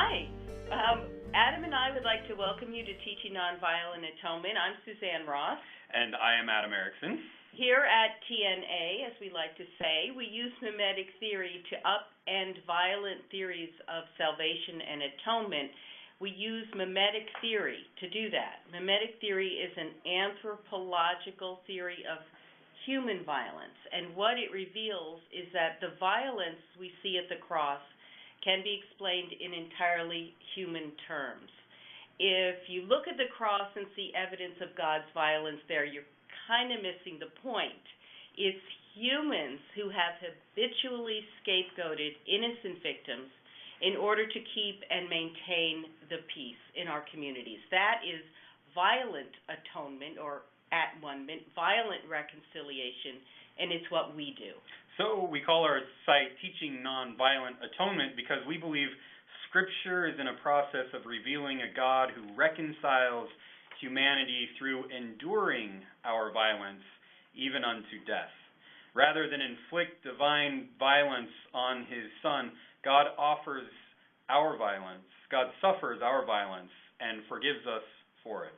Hi. Adam and I would like to welcome you to Teaching Nonviolent Atonement. I'm Suzanne Ross. And I am Adam Erickson. Here at TNA, as we like to say, we use mimetic theory to upend violent theories of salvation and atonement. We use mimetic theory to do that. Mimetic theory is an anthropological theory of human violence, and what it reveals is that the violence we see at the cross can be explained in entirely human terms. If you look at the cross and see evidence of God's violence there, you're kind of missing the point. It's humans who have habitually scapegoated innocent victims in order to keep and maintain the peace in our communities. That is violent atonement, or at one minute, violent reconciliation, and it's what we do. So we call our site Teaching Nonviolent Atonement because we believe Scripture is in a process of revealing a God who reconciles humanity through enduring our violence, even unto death. Rather than inflict divine violence on his Son, God offers our violence. God suffers our violence and forgives us for it.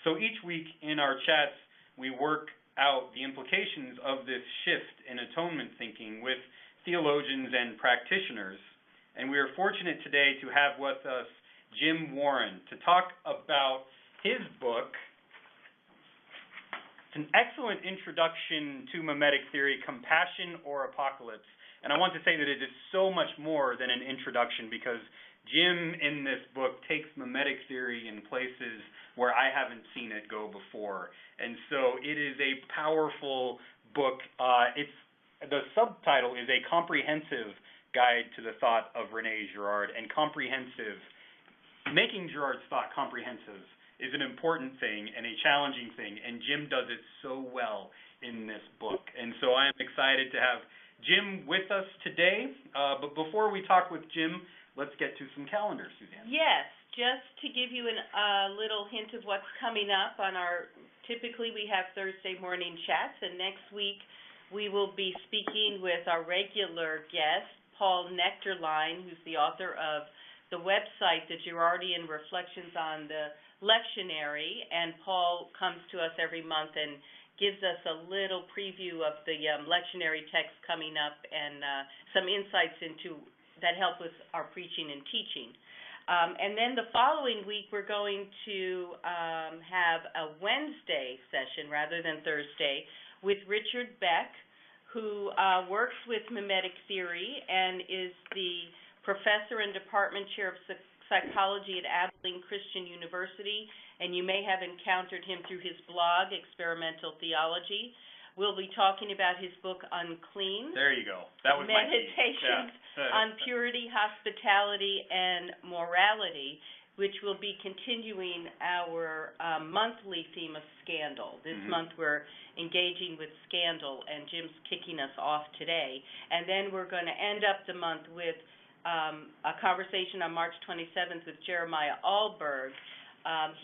So each week in our chats, we work out the implications of this shift in atonement thinking with theologians and practitioners. And we are fortunate today to have with us Jim Warren to talk about his book. It's an excellent introduction to mimetic theory, Compassion or Apocalypse. And I want to say that it is so much more than an introduction because Jim in this book takes mimetic theory in places where I haven't seen it go before. And so it is a powerful book. The subtitle is A Comprehensive Guide to the Thought of René Girard, and comprehensive, making Girard's thought comprehensive is an important thing and a challenging thing, and Jim does it so well in this book. And so I am excited to have Jim with us today. But before we talk with Jim, let's get to some calendars, Suzanne. Yes, just to give you a little hint of what's coming up on our, typically we have Thursday morning chats, and next week we will be speaking with our regular guest, Paul Nectarline, who's the author of the website, The Girardian Reflections on the Lectionary, and Paul comes to us every month and gives us a little preview of the lectionary text coming up and some insights into that help with our preaching and teaching. And then the following week, we're going to have a Wednesday session rather than Thursday with Richard Beck, who works with mimetic theory and is the professor and department chair of psychology at Abilene Christian University, and you may have encountered him through his blog, Experimental Theology. We'll be talking about his book, Unclean. There you go. That was Meditations on Purity, Hospitality, and Morality, which will be continuing our monthly theme of scandal. This month we're engaging with scandal, and Jim's kicking us off today. And then we're going to end up the month with a conversation on March 27th with Jeremiah Alberg.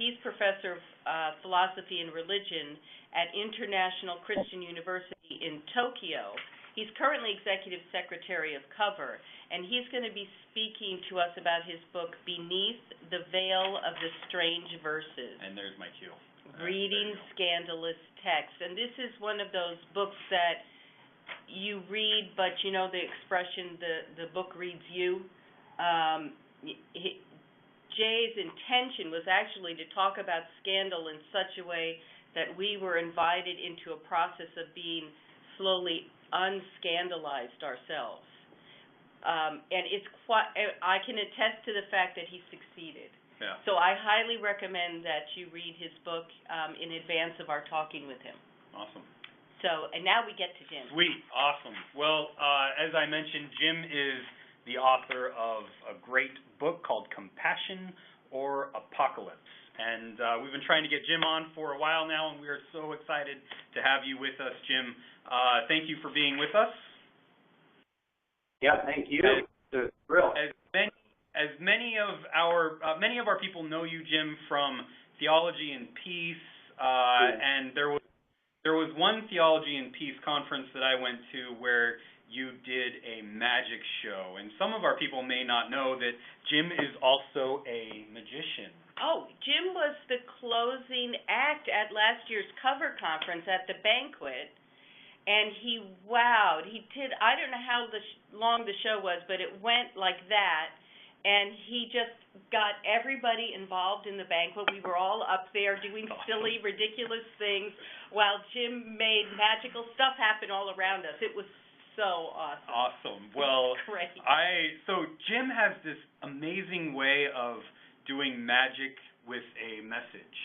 He's professor of philosophy and religion at International Christian University in Tokyo. He's currently executive secretary of Cover, and he's going to be speaking to us about his book, Beneath the Veil of the Strange Verses. And there's my cue. Reading Scandalous Texts. And this is one of those books that you read, but you know the expression, the book reads you. Jay's intention was actually to talk about scandal in such a way that we were invited into a process of being slowly unscandalized ourselves. And it's quite, I can attest to the fact that he succeeded. Yeah. So I highly recommend that you read his book in advance of our talking with him. Awesome. So, and now we get to Jim. Sweet. Awesome. Well, as I mentioned, Jim is the author of a great book called Compassion or Apocalypse. And we've been trying to get Jim on for a while now, and we are so excited to have you with us, Jim. Thank you for being with us. Yeah, thank you. It's a thrill. As many of our people know you, Jim, from Theology and Peace, and there was There was one Theology and Peace conference that I went to where you did a magic show, and some of our people may not know that Jim is also a magician. Oh, Jim was the closing act at last year's cover conference at the banquet, and he wowed. He did, I don't know how long the show was, but it went like that, and he just got everybody involved in the banquet. We were all up there doing silly, ridiculous things while Jim made magical stuff happen all around us. It was so awesome. Awesome. Well, great. So Jim has this amazing way of doing magic with a message.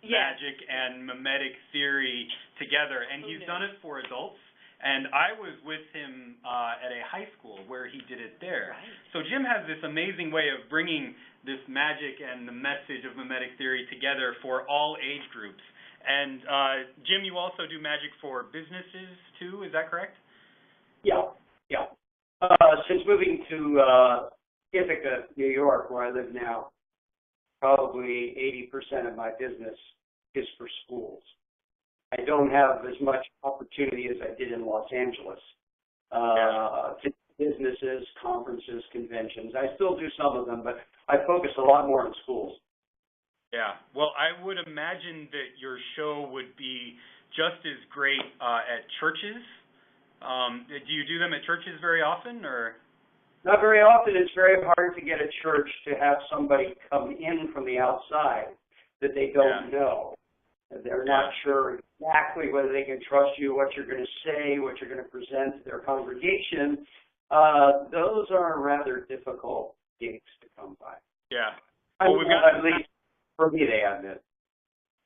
Yes. Magic and mimetic theory together, and he's done it for adults. And I was with him at a high school where he did it there. Right. So Jim has this amazing way of bringing this magic and the message of mimetic theory together for all age groups. And Jim, you also do magic for businesses too, is that correct? Yeah. Since moving to Ithaca, New York, where I live now, probably 80% of my business is for schools. I don't have as much opportunity as I did in Los Angeles. To businesses, conferences, conventions. I still do some of them, but I focus a lot more on schools. Yeah. Well, I would imagine that your show would be just as great at churches. Do you do them at churches very often, or? Not very often. It's very hard to get a church to have somebody come in from the outside that they don't know. They're not sure exactly whether they can trust you, what you're going to say, what you're going to present to their congregation. Those are rather difficult gigs to come by. Yeah. Well, at least for me, they have been.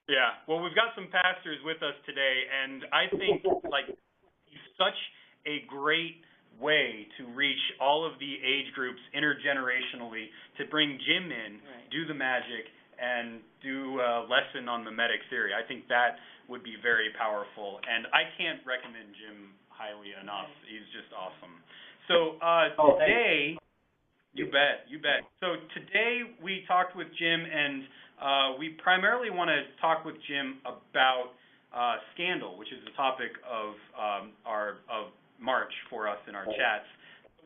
Yeah. Well, we've got some pastors with us today, and I think it's such a great way to reach all of the age groups intergenerationally to bring Jim in, do the magic, and do a lesson on mimetic theory. I think that would be very powerful, and I can't recommend Jim highly enough. He's just awesome. So today, you bet. So today we talked with Jim, and we primarily want to talk with Jim about scandal, which is the topic of March for us in our chats.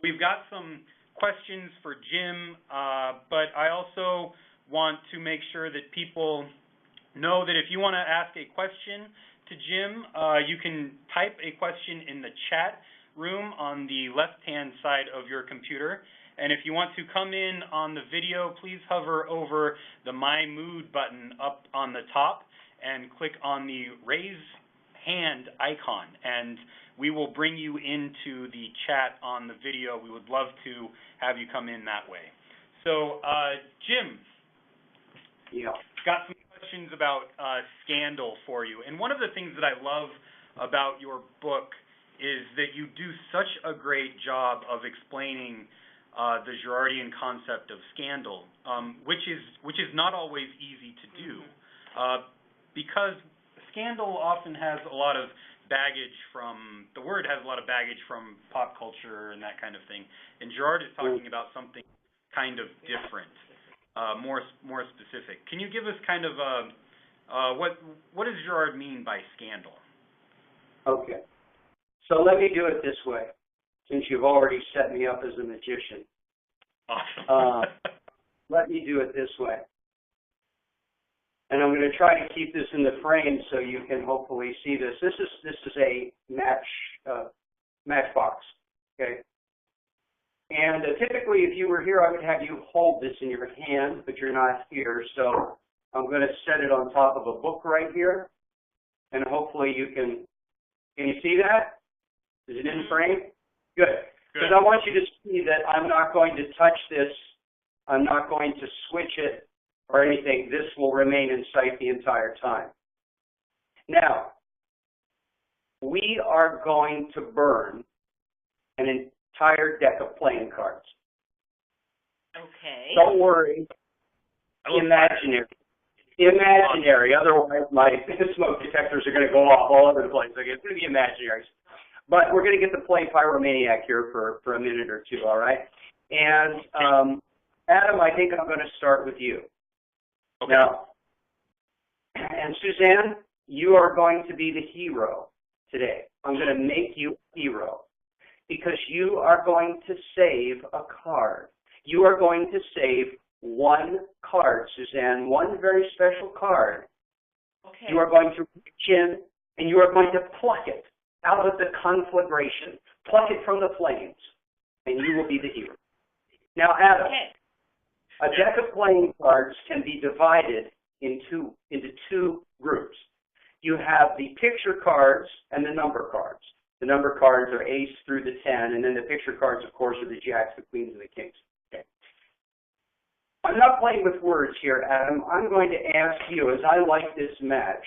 We've got some questions for Jim, but I also want to make sure that people know that if you want to ask a question to Jim, you can type a question in the chat room on the left-hand side of your computer. And if you want to come in on the video, please hover over the My Mood button up on the top and click on the raise hand icon, and we will bring you into the chat on the video. We would love to have you come in that way. So, Jim, got some questions about scandal for you. And one of the things that I love about your book is that you do such a great job of explaining the Girardian concept of scandal, which is not always easy to do, because scandal often has a lot of baggage from, the word has a lot of baggage from pop culture and that kind of thing. And Girard is talking about something kind of different, more specific. Can you give us kind of what does Girard mean by scandal? Okay. So let me do it this way, since you've already set me up as a magician. Awesome. Let me do it this way. And I'm going to try to keep this in the frame so you can hopefully see this. This is a matchbox, okay? And typically, if you were here, I would have you hold this in your hand, but you're not here. So I'm going to set it on top of a book right here, and hopefully you can you see that? Is it in frame? Good. Because I want you to see that I'm not going to touch this. I'm not going to switch it or anything. This will remain in sight the entire time. Now, we are going to burn an entire deck of playing cards. Okay. Don't worry. Imaginary. Imaginary. Otherwise, my smoke detectors are going to go off all over the place. Okay, it's going to be imaginary. But we're going to get to play Pyromaniac here for a minute or two, all right? And Adam, I think I'm going to start with you. Okay. Now, and Suzanne, you are going to be the hero today. I'm going to make you a hero because you are going to save a card. You are going to save one card, Suzanne, one very special card. Okay. You are going to reach in and you are going to pluck it out of the conflagration, pluck it from the flames, and you will be the hero. Now, Adam, a deck of playing cards can be divided into two groups. You have the picture cards and the number cards. The number cards are ace through the 10, and then the picture cards, of course, are the jacks, the queens, and the kings. Okay. I'm not playing with words here, Adam. I'm going to ask you, as I like this match,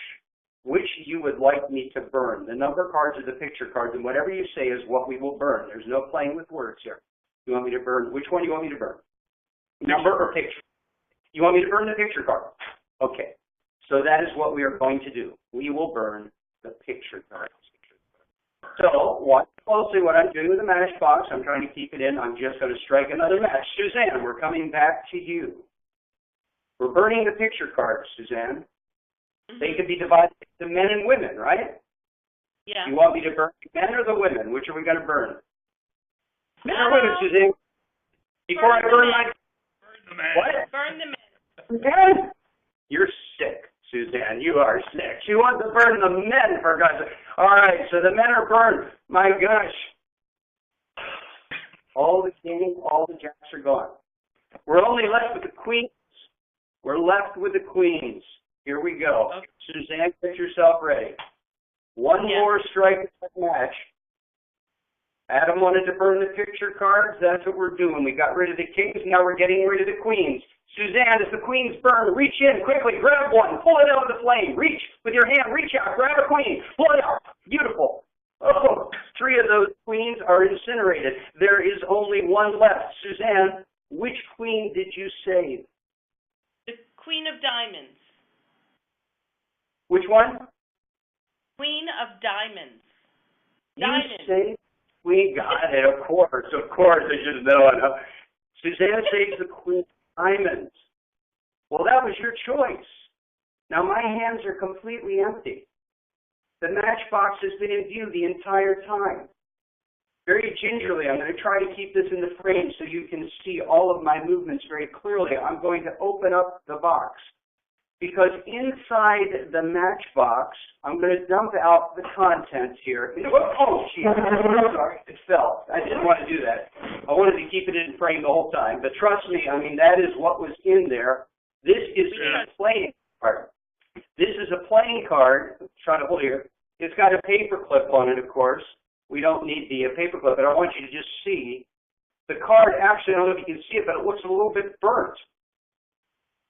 which you would like me to burn. The number cards or the picture cards, and whatever you say is what we will burn. There's no playing with words here. You want me to burn? Which one do you want me to burn? Number or picture? You want me to burn the picture card? Okay. So that is what we are going to do. We will burn the picture cards. So watch closely what I'm doing with the matchbox. I'm trying to keep it in. I'm just going to strike another match. Suzanne, we're coming back to you. We're burning the picture cards, Suzanne. They can be divided into men and women, right? Yeah. You want me to burn the men or the women? Which are we going to burn? Men or women, Suzanne? Before I burn my... Burn the man. What? Burn the men. Men? You're sick, Suzanne. You are sick. She wants to burn the men, for God's sake. All right, so the men are burned. My gosh. All the kings, all the jacks are gone. We're only left with the queens. We're left with the queens. Here we go. Okay. Suzanne, get yourself ready. One more strike in the match. Adam wanted to burn the picture cards. That's what we're doing. We got rid of the kings. Now we're getting rid of the queens. Suzanne, as the queens burn, reach in quickly. Grab one. Pull it out of the flame. Reach with your hand. Reach out. Grab a queen. Pull it out. Beautiful. Oh, 3 of those queens are incinerated. There is only one left. Suzanne, which queen did you save? The Queen of Diamonds. Which one? Queen of Diamonds. You saved. We got it, of course. I just know it. Suzanne saves the Queen of Diamonds. Well, that was your choice. Now, my hands are completely empty. The matchbox has been in view the entire time. Very gingerly, I'm going to try to keep this in the frame so you can see all of my movements very clearly. I'm going to open up the box. Because inside the matchbox, I'm going to dump out the contents here. Oh, geez. Sorry, it fell. I didn't want to do that. I wanted to keep it in frame the whole time. But trust me, I mean, that is what was in there. This is a playing card. This is a playing card. I'm trying to hold it here. It's got a paper clip on it, of course. We don't need the paper clip, but I want you to just see. The card, actually, I don't know if you can see it, but it looks a little bit burnt.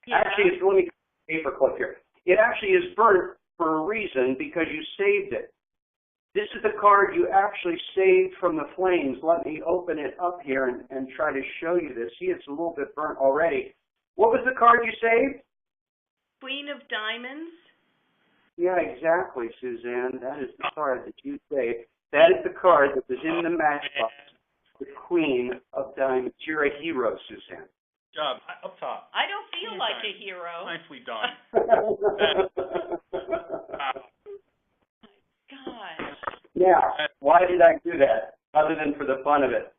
Yeah. Actually, let me paper clip here. It actually is burnt for a reason because you saved it. This is the card you actually saved from the flames. Let me open it up here and try to show you this. See, it's a little bit burnt already. What was the card you saved? Queen of Diamonds. Yeah, exactly, Suzanne. That is the card that you saved. That is the card that was in the matchbox. The Queen of Diamonds. You're a hero, Suzanne. Job up top. I don't feel like a hero. Nicely done. Gosh. Yeah. Why did I do that? Other than for the fun of it.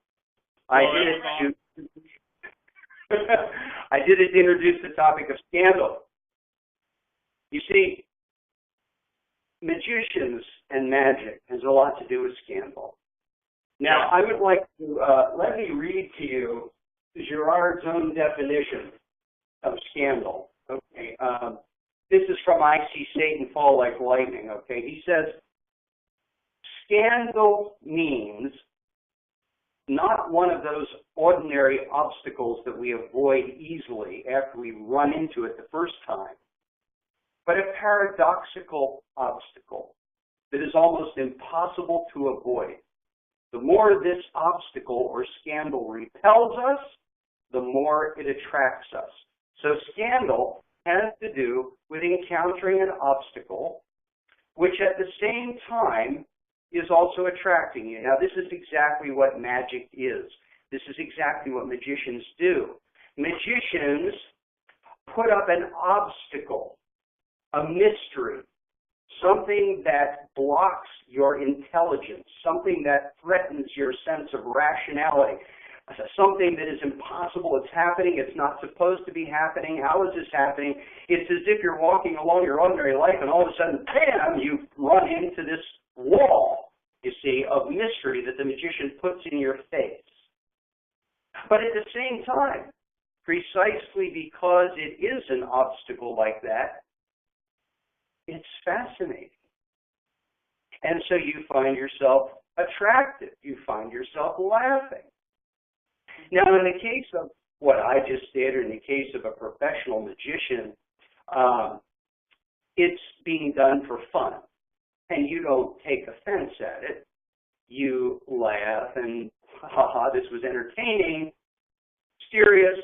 I did it to introduce the topic of scandal. You see, magicians and magic has a lot to do with scandal. Now, I would like to let me read to you Girard's own definition of scandal. Okay, this is from I See Satan Fall Like Lightning. Okay, he says, scandal means not one of those ordinary obstacles that we avoid easily after we run into it the first time, but a paradoxical obstacle that is almost impossible to avoid. The more this obstacle or scandal repels us, the more it attracts us. So scandal has to do with encountering an obstacle, which at the same time is also attracting you. Now, this is exactly what magic is. This is exactly what magicians do. Magicians put up an obstacle, a mystery, something that blocks your intelligence, something that threatens your sense of rationality, something that is impossible. It's happening. It's not supposed to be happening. How is this happening? It's as if you're walking along your ordinary life and all of a sudden, bam, you run into this wall, you see, of mystery that the magician puts in your face. But at the same time, precisely because it is an obstacle like that, it's fascinating. And so you find yourself attracted. You find yourself laughing. Now, in the case of what I just did, or in the case of a professional magician, it's being done for fun. And you don't take offense at it. You laugh and, haha, this was entertaining, serious,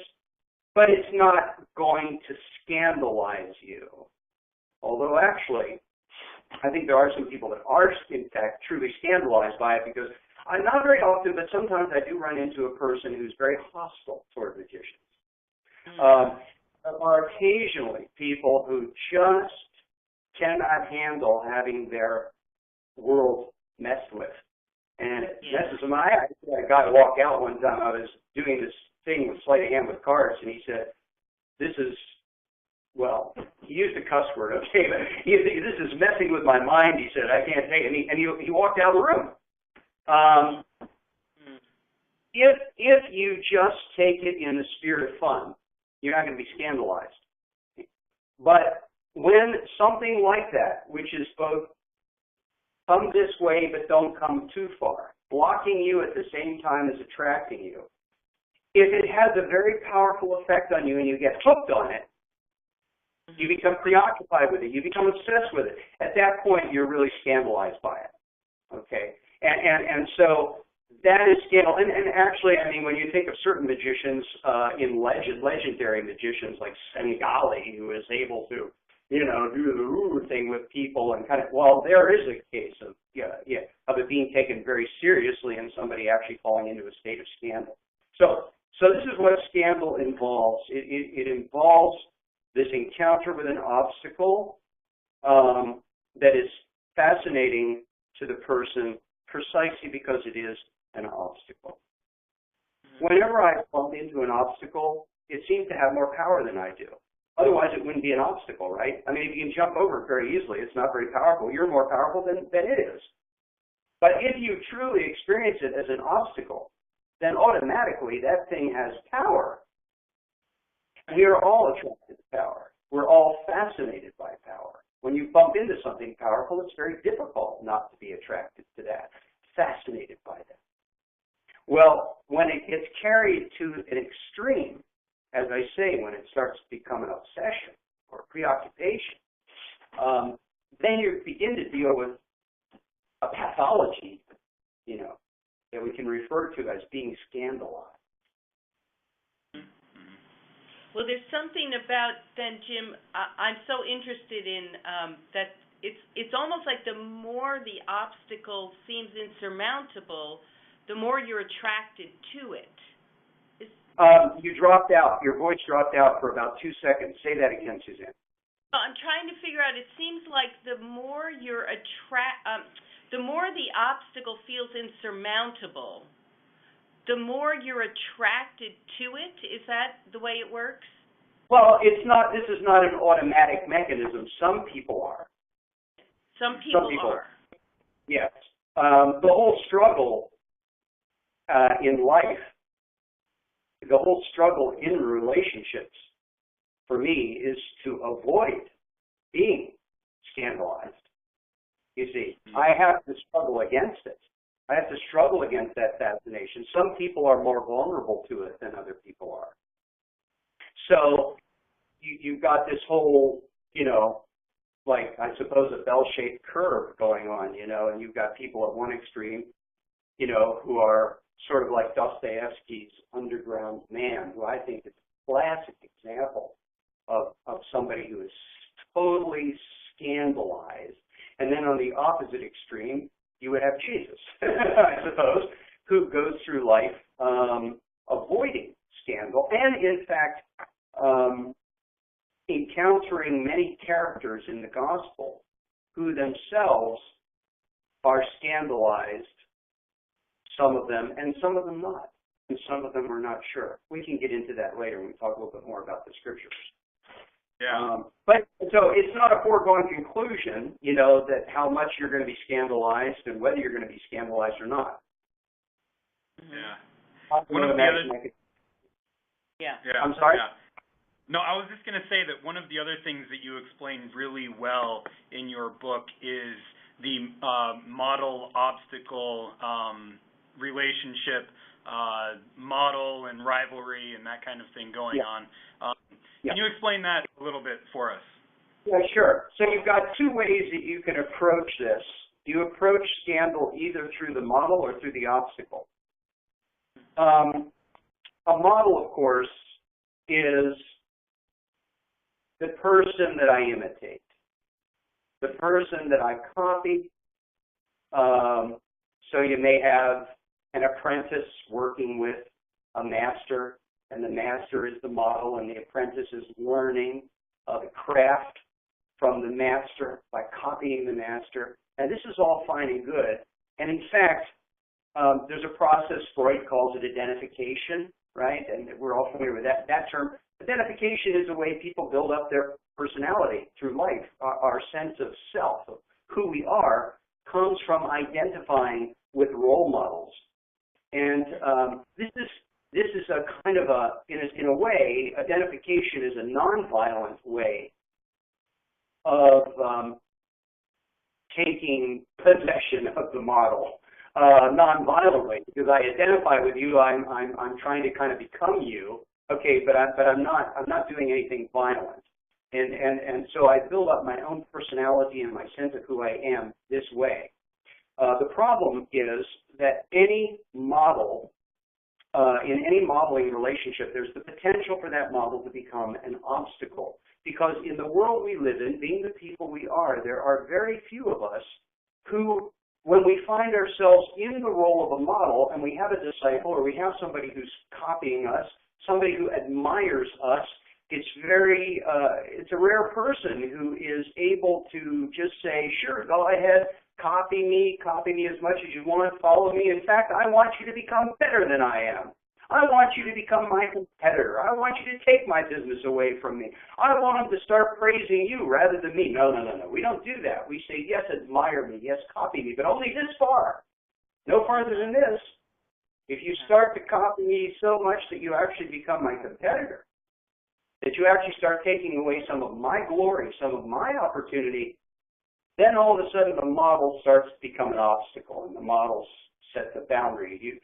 but it's not going to scandalize you. Although actually, I think there are some people that are, in fact, truly scandalized by it, because not very often, but sometimes I do run into a person who's very hostile toward magicians. There are occasionally people who just cannot handle having their world messed with. And it messes them. I had a guy walk out one time. I was doing this thing with sleight of hand with cards, and he said, this is, well, he used a cuss word, okay, but this is messing with my mind, he said. I can't take it. And he walked out of the room. If you just take it in the spirit of fun, you're not going to be scandalized. But when something like that, which is both come this way but don't come too far, blocking you at the same time as attracting you, if it has a very powerful effect on you and you get hooked on it, you become preoccupied with it, you become obsessed with it. At that point, you're really scandalized by it. Okay? And so that is scandal. And actually, I mean, when you think of certain magicians in legendary magicians like Svengali, who is able to, do the ooh thing with people and kind of, well, there is a case of it being taken very seriously and somebody actually falling into a state of scandal. So this is what scandal involves. It involves this encounter with an obstacle that is fascinating to the person precisely because it is an obstacle. Whenever I bump into an obstacle, it seems to have more power than I do. Otherwise, it wouldn't be an obstacle, right? I mean, if you can jump over it very easily, it's not very powerful. You're more powerful than it is. But if you truly experience it as an obstacle, then automatically that thing has power. We are all attracted to power. We're all fascinated by power. When you bump into something powerful, it's very difficult not to be attracted to that, fascinated by that. Well, when it gets carried to an extreme, as I say, when it starts to become an obsession or preoccupation, then you begin to deal with a pathology, that we can refer to as being scandalized. Well, there's something about then, Jim. I'm so interested in that. It's almost like the more the obstacle seems insurmountable, the more you're attracted to it. You dropped out. Your voice dropped out for about 2 seconds. Say that again, Suzanne. I'm trying to figure out. It seems like the more the more the obstacle feels insurmountable, the more you're attracted to it. Is that the way it works? Well, it's not. This is not an automatic mechanism. Some people are. Some people are. Yes. The whole struggle in life, the whole struggle in relationships, for me, is to avoid being scandalized. You see, I have to struggle against it. I have to struggle against that fascination. Some people are more vulnerable to it than other people are. So you've got this whole, like, I suppose, a bell-shaped curve going on, and you've got people at one extreme, who are sort of like Dostoevsky's Underground Man, who I think is a classic example of somebody who is totally scandalized. And then on the opposite extreme, you would have Jesus, I suppose, who goes through life avoiding scandal and, in fact, encountering many characters in the gospel who themselves are scandalized, some of them, and some of them not. And some of them are not sure. We can get into that later when we talk a little bit more about the scriptures. Yeah. But so it's not a foregone conclusion, you know, that how much you're going to be scandalized and whether you're going to be scandalized or not. Yeah. One of the other. Yeah. Yeah. I'm sorry? Yeah. No, I was just going to say that one of the other things that you explained really well in your book is the model obstacle relationship model and rivalry and that kind of thing going on. Can you explain that a little bit for us? Yeah, sure. So you've got two ways that you can approach this. You approach scandal either through the model or through the obstacle. A model, of course, is the person that I imitate, the person that I copy. So you may have an apprentice working with a master, and the master is the model, and the apprentice is learning the craft from the master by copying the master. And this is all fine and good. And in fact, there's a process, Freud calls it identification, right? And we're all familiar with that term. Identification is a way people build up their personality through life. Our sense of self, of who we are, comes from identifying with role models. And this is a kind of in a way, identification is a nonviolent way of taking possession of the model, nonviolently, because I identify with you. I'm trying to kind of become you. Okay, but I'm not doing anything violent. And so I build up my own personality and my sense of who I am this way. The problem is that any model, in any modeling relationship, there's the potential for that model to become an obstacle. Because in the world we live in, being the people we are, there are very few of us who, when we find ourselves in the role of a model and we have a disciple or we have somebody who's copying us, somebody who admires us, it's a rare person who is able to just say, sure, go ahead, copy me as much as you want, follow me. In fact, I want you to become better than I am. I want you to become my competitor. I want you to take my business away from me. I want them to start praising you rather than me. No. We don't do that. We say, yes, admire me. Yes, copy me, but only this far. No farther than this. If you start to copy me so much that you actually become my competitor, that you actually start taking away some of my glory, some of my opportunity, then all of a sudden the model starts to become an obstacle, and the model sets a boundary.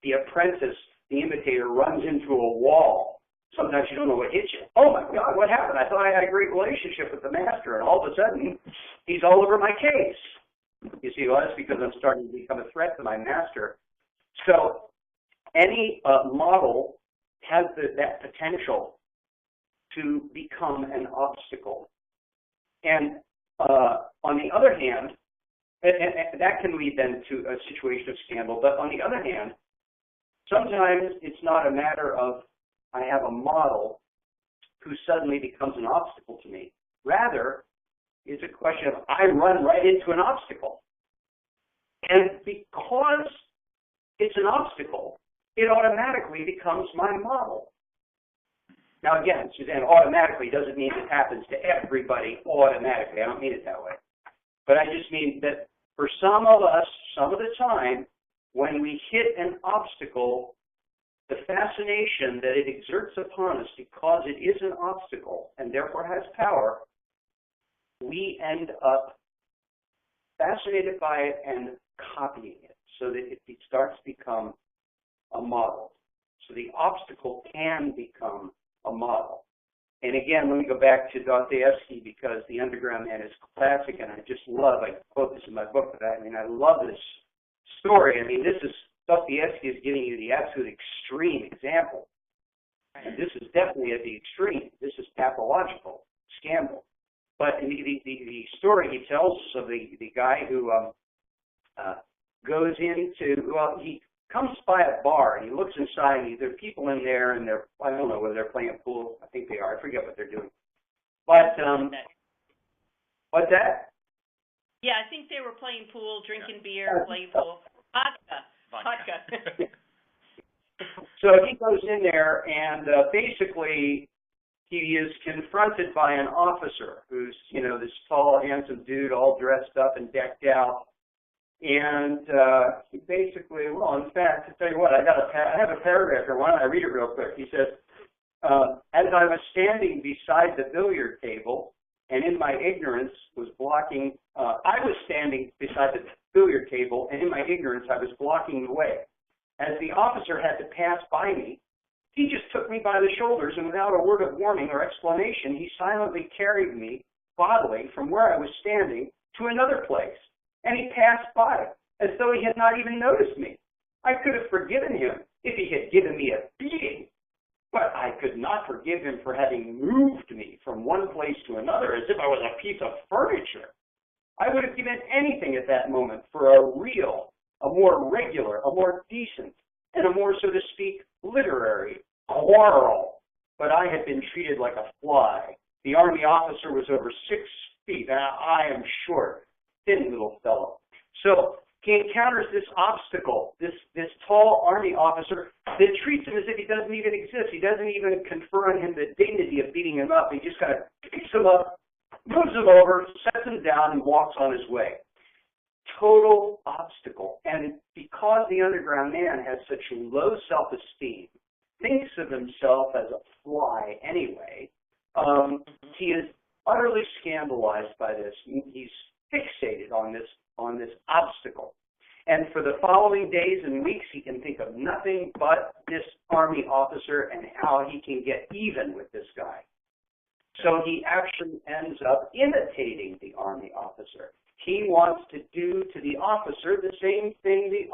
The apprentice, the imitator, runs into a wall. Sometimes you don't know what hit you. Oh my God, what happened? I thought I had a great relationship with the master, and all of a sudden he's all over my case. You see, well, that's because I'm starting to become a threat to my master. So any model has that potential to become an obstacle. And on the other hand, and that can lead then to a situation of scandal, but on the other hand, sometimes it's not a matter of I have a model who suddenly becomes an obstacle to me. Rather, it's a question of I run right into an obstacle. And because it's an obstacle, it automatically becomes my model. Now again, Suzanne, automatically doesn't mean it happens to everybody automatically. I don't mean it that way. But I just mean that for some of us, some of the time, when we hit an obstacle, the fascination that it exerts upon us because it is an obstacle and therefore has power, we end up fascinated by it and copying it so that it starts to become a model. So the obstacle can become a model. And again, let me go back to Dostoevsky because The Underground Man is classic, and I quote this in my book, but I love this story. I mean, Dostoevsky is giving you the absolute extreme example. And this is definitely at the extreme. This is pathological scandal. But the story he tells us of the guy who goes into, he comes by a bar and he looks inside and there are people in there and I don't know whether they're playing pool. I think they are. I forget what they're doing. But what's that? Yeah, I think they were playing pool, drinking beer, playing pool. Vodka. So he goes in there, and basically he is confronted by an officer who's, this tall, handsome dude, all dressed up and decked out. And he basically, well, in fact, to tell you what, I have a paragraph here. Why don't I read it real quick? He says, as I was standing beside the billiard table, and in my ignorance was blocking, I was standing beside the billiard table, and in my ignorance I was blocking the way. As the officer had to pass by me, he just took me by the shoulders, and without a word of warning or explanation, he silently carried me bodily from where I was standing to another place. And he passed by as though he had not even noticed me. I could have forgiven him if he had given me a beating, but I could not forgive him for having moved me from one place to another as if I was a piece of furniture. I would have given anything at that moment for a real, a more regular, a more decent, and a more, so to speak, literary quarrel. But I had been treated like a fly. The Army officer was over 6 feet, and I am short, thin little fellow. So he encounters this obstacle, this tall Army officer that treats him as if he doesn't even exist. He doesn't even confer on him the dignity of beating him up. He just kind of picks him up, moves him over, sets him down, and walks on his way. Total obstacle. And because the underground man has such low self-esteem, thinks of himself as a fly anyway, he is utterly scandalized by this. He's fixated on this obstacle. And for the following days and weeks, he can think of nothing but this Army officer and how he can get even with this guy. So he actually ends up imitating the Army officer. He wants to do to the officer the same thing the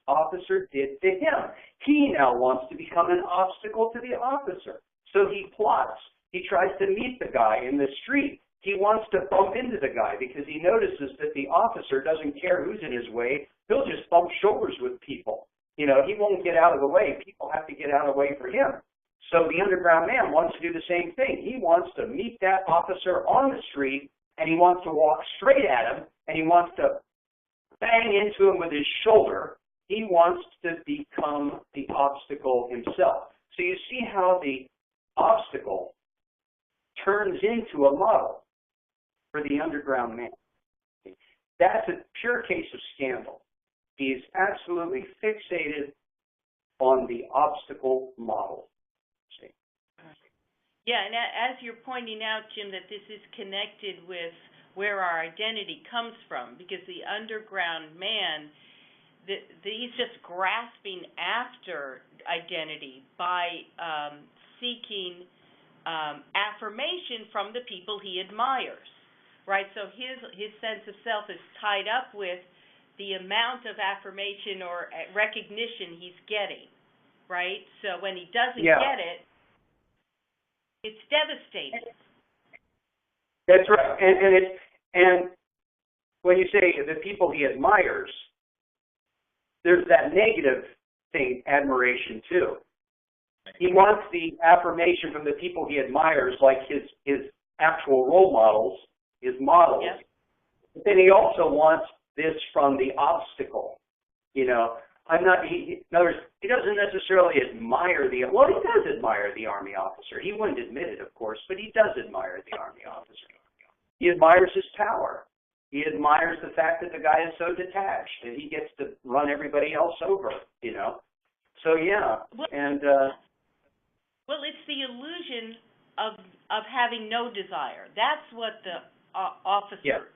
officer did to him. He now wants to become an obstacle to the officer. So he plots. He tries to meet the guy in the street. He wants to bump into the guy because he notices that the officer doesn't care who's in his way. He'll just bump shoulders with people. He won't get out of the way. People have to get out of the way for him. So the underground man wants to do the same thing. He wants to meet that officer on the street, and he wants to walk straight at him, and he wants to bang into him with his shoulder. He wants to become the obstacle himself. So you see how the obstacle turns into a model for the underground man. That's a pure case of scandal. He is absolutely fixated on the obstacle model. See? Yeah, and as you're pointing out, Jim, that this is connected with where our identity comes from, because the underground man, he's just grasping after identity by seeking affirmation from the people he admires, right? So his sense of self is tied up with the amount of affirmation or recognition he's getting, right? So when he doesn't get it, it's devastating. That's right. And when you say the people he admires, there's that negative thing, admiration too. He wants the affirmation from the people he admires, like his actual role models, his models. Yep. But then he also wants this from the obstacle. In other words, he doesn't necessarily admire he does admire the Army officer. He wouldn't admit it, of course, but he does admire the Army officer. He admires his power. He admires the fact that the guy is so detached and he gets to run everybody else over, So, yeah. Well, it's the illusion of having no desire. That's what the officer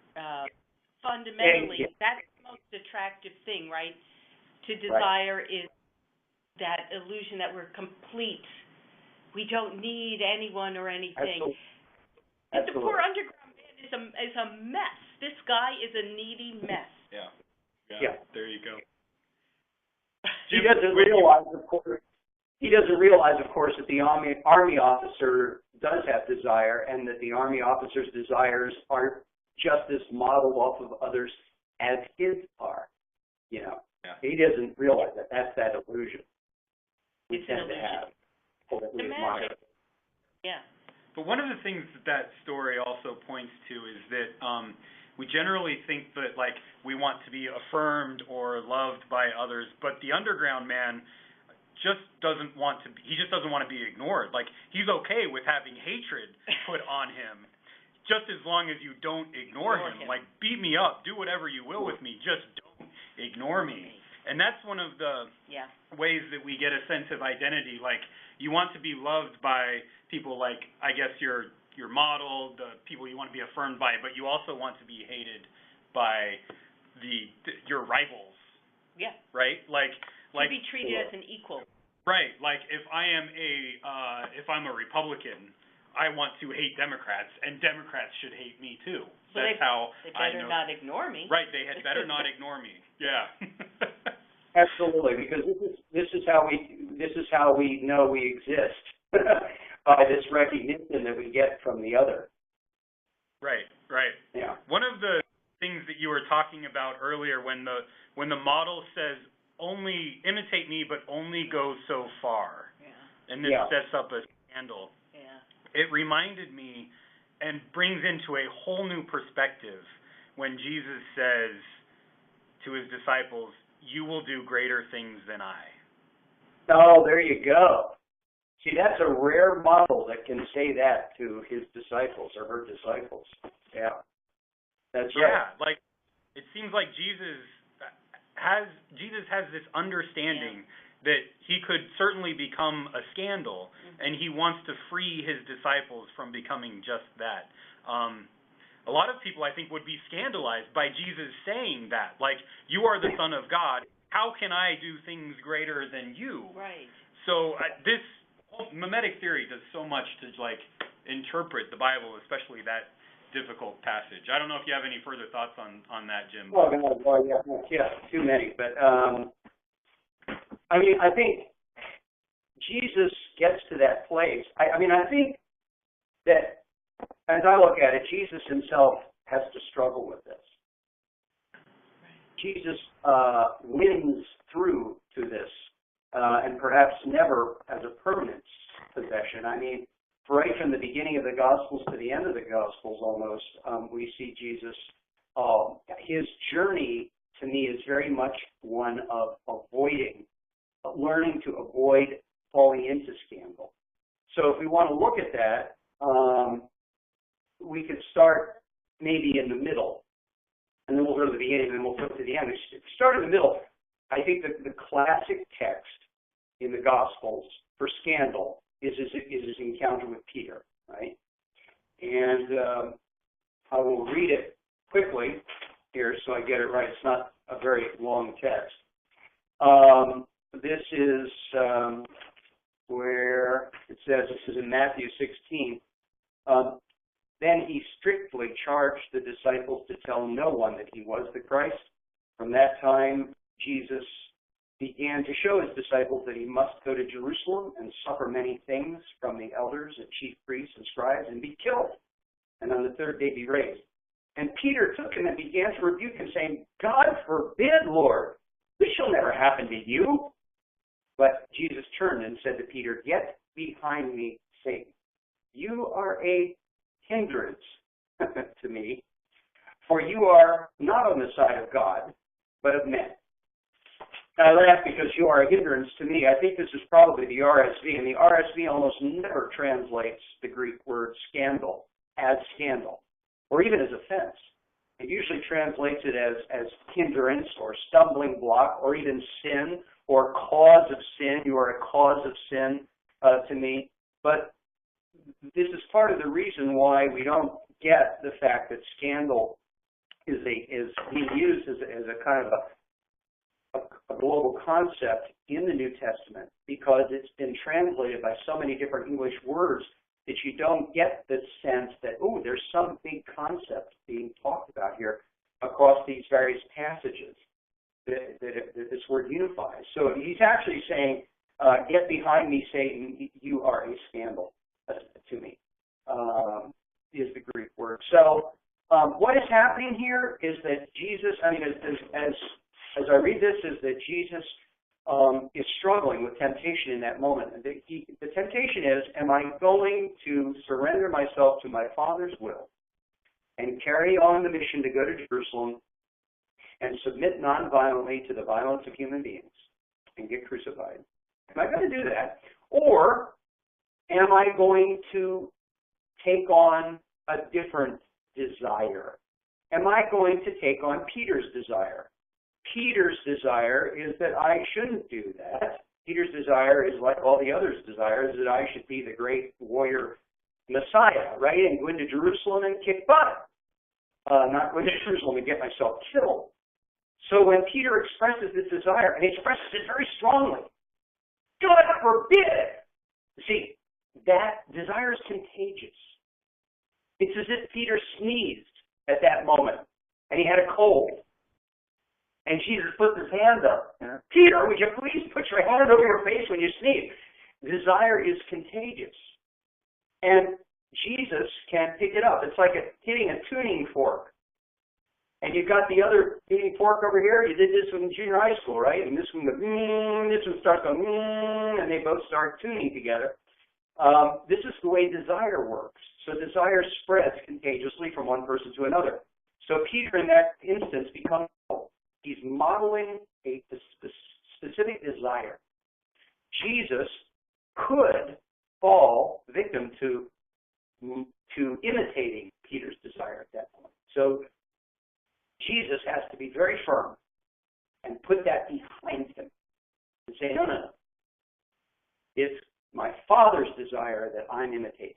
fundamentally, that's the most attractive thing, right? To desire is that illusion that we're complete. We don't need anyone or anything. Absolutely. The poor underground man is a mess. This guy is a needy mess. Yeah. There you go. He doesn't realize, of course, that the Army officer does have desire, and that the Army officer's desires aren't just as modeled off of others as his are. He doesn't realize that. That's that illusion we tend to have. The magic. Yeah. But one of the things that story also points to is that we generally think that, like, we want to be affirmed or loved by others, but the underground man just doesn't want to be ignored. Like, he's okay with having hatred put on him, just as long as you don't ignore him. Like, beat me up, do whatever you will with me, just don't ignore me. And that's one of the ways that we get a sense of identity. Like, you want to be loved by people like, I guess, your model, the people you want to be affirmed by, but you also want to be hated by your rivals. Yeah. Right? Like to be treated as an equal. Right. Like, if I'm a Republican, I want to hate Democrats, and Democrats should hate me too. So that's how they better not ignore me. Right. They had better not ignore me. Yeah. Absolutely, because this is how we know we exist by this recognition that we get from the other. Right. Right. Yeah. One of the things that you were talking about earlier, when the model says, only imitate me, but only go so far. Yeah. And this sets up a scandal. Yeah. It reminded me and brings into a whole new perspective when Jesus says to his disciples, you will do greater things than I. Oh, there you go. See, that's a rare model that can say that to his disciples or her disciples. Yeah. That's right. Yeah, like, it seems like Jesus has this understanding that he could certainly become a scandal, and he wants to free his disciples from becoming just that. A lot of people, I think, would be scandalized by Jesus saying that. Like, you are the Son of God. How can I do things greater than you? Right. So this whole mimetic theory does so much to, like, interpret the Bible, especially that difficult passage. I don't know if you have any further thoughts on that, Jim. Well, yeah, too many. But, I mean, I think Jesus gets to that place. I think that, as I look at it, Jesus himself has to struggle with this. Jesus wins through to this, and perhaps never as a permanent possession. I mean, right from the beginning of the Gospels to the end of the Gospels almost, we see Jesus, his journey to me is very much one of learning to avoid falling into scandal. So if we want to look at that, we could start maybe in the middle, and then we'll go to the beginning, and then we'll flip to the end. Start in the middle. I think that the classic text in the Gospels for scandal is his encounter with Peter, right? And I will read it quickly here so I get it right. It's not a very long text. This is where it says, this is in Matthew 16, then he strictly charged the disciples to tell no one that he was the Christ. From that time, Jesus began to show his disciples that he must go to Jerusalem and suffer many things from the elders and chief priests and scribes and be killed, and on the third day be raised. And Peter took him and began to rebuke him, saying, God forbid, Lord, this shall never happen to you. But Jesus turned and said to Peter, get behind me, Satan. You are a hindrance to me, for you are not on the side of God, but of men. I laugh because you are a hindrance to me. I think this is probably the RSV, and the RSV almost never translates the Greek word scandal as scandal, or even as offense. It usually translates it as hindrance or stumbling block or even sin or cause of sin. You are a cause of sin to me. But this is part of the reason why we don't get the fact that scandal is being used as a kind of a global concept in the New Testament, because it's been translated by so many different English words that you don't get the sense that, oh, there's some big concept being talked about here across these various passages that this word unifies. So he's actually saying, get behind me, Satan, you are a scandal to me, is the Greek word. So what is happening here is that Jesus, as I read this, is that Jesus is struggling with temptation in that moment. And the temptation is, am I going to surrender myself to my Father's will and carry on the mission to go to Jerusalem and submit nonviolently to the violence of human beings and get crucified? Am I going to do that? Or am I going to take on a different desire? Am I going to take on Peter's desire? Peter's desire is that I shouldn't do that. Peter's desire is like all the others' desires, that I should be the great warrior Messiah, right? And go into Jerusalem and kick butt. Not go into Jerusalem and get myself killed. So when Peter expresses this desire, and he expresses it very strongly, God forbid! See, that desire is contagious. It's as if Peter sneezed at that moment, and he had a cold. And Jesus put his hand up. Peter, would you please put your hand over your face when you sneeze? Desire is contagious. And Jesus can pick it up. It's like hitting a tuning fork. And you've got the other tuning fork over here. You did this in junior high school, right? And this one goes, this one starts going, and they both start tuning together. This is the way desire works. So desire spreads contagiously from one person to another. So Peter, in that instance, becomes, he's modeling a specific desire. Jesus could fall victim to imitating Peter's desire at that point. So Jesus has to be very firm and put that behind him and say, no, no, no. It's my Father's desire that I'm imitating.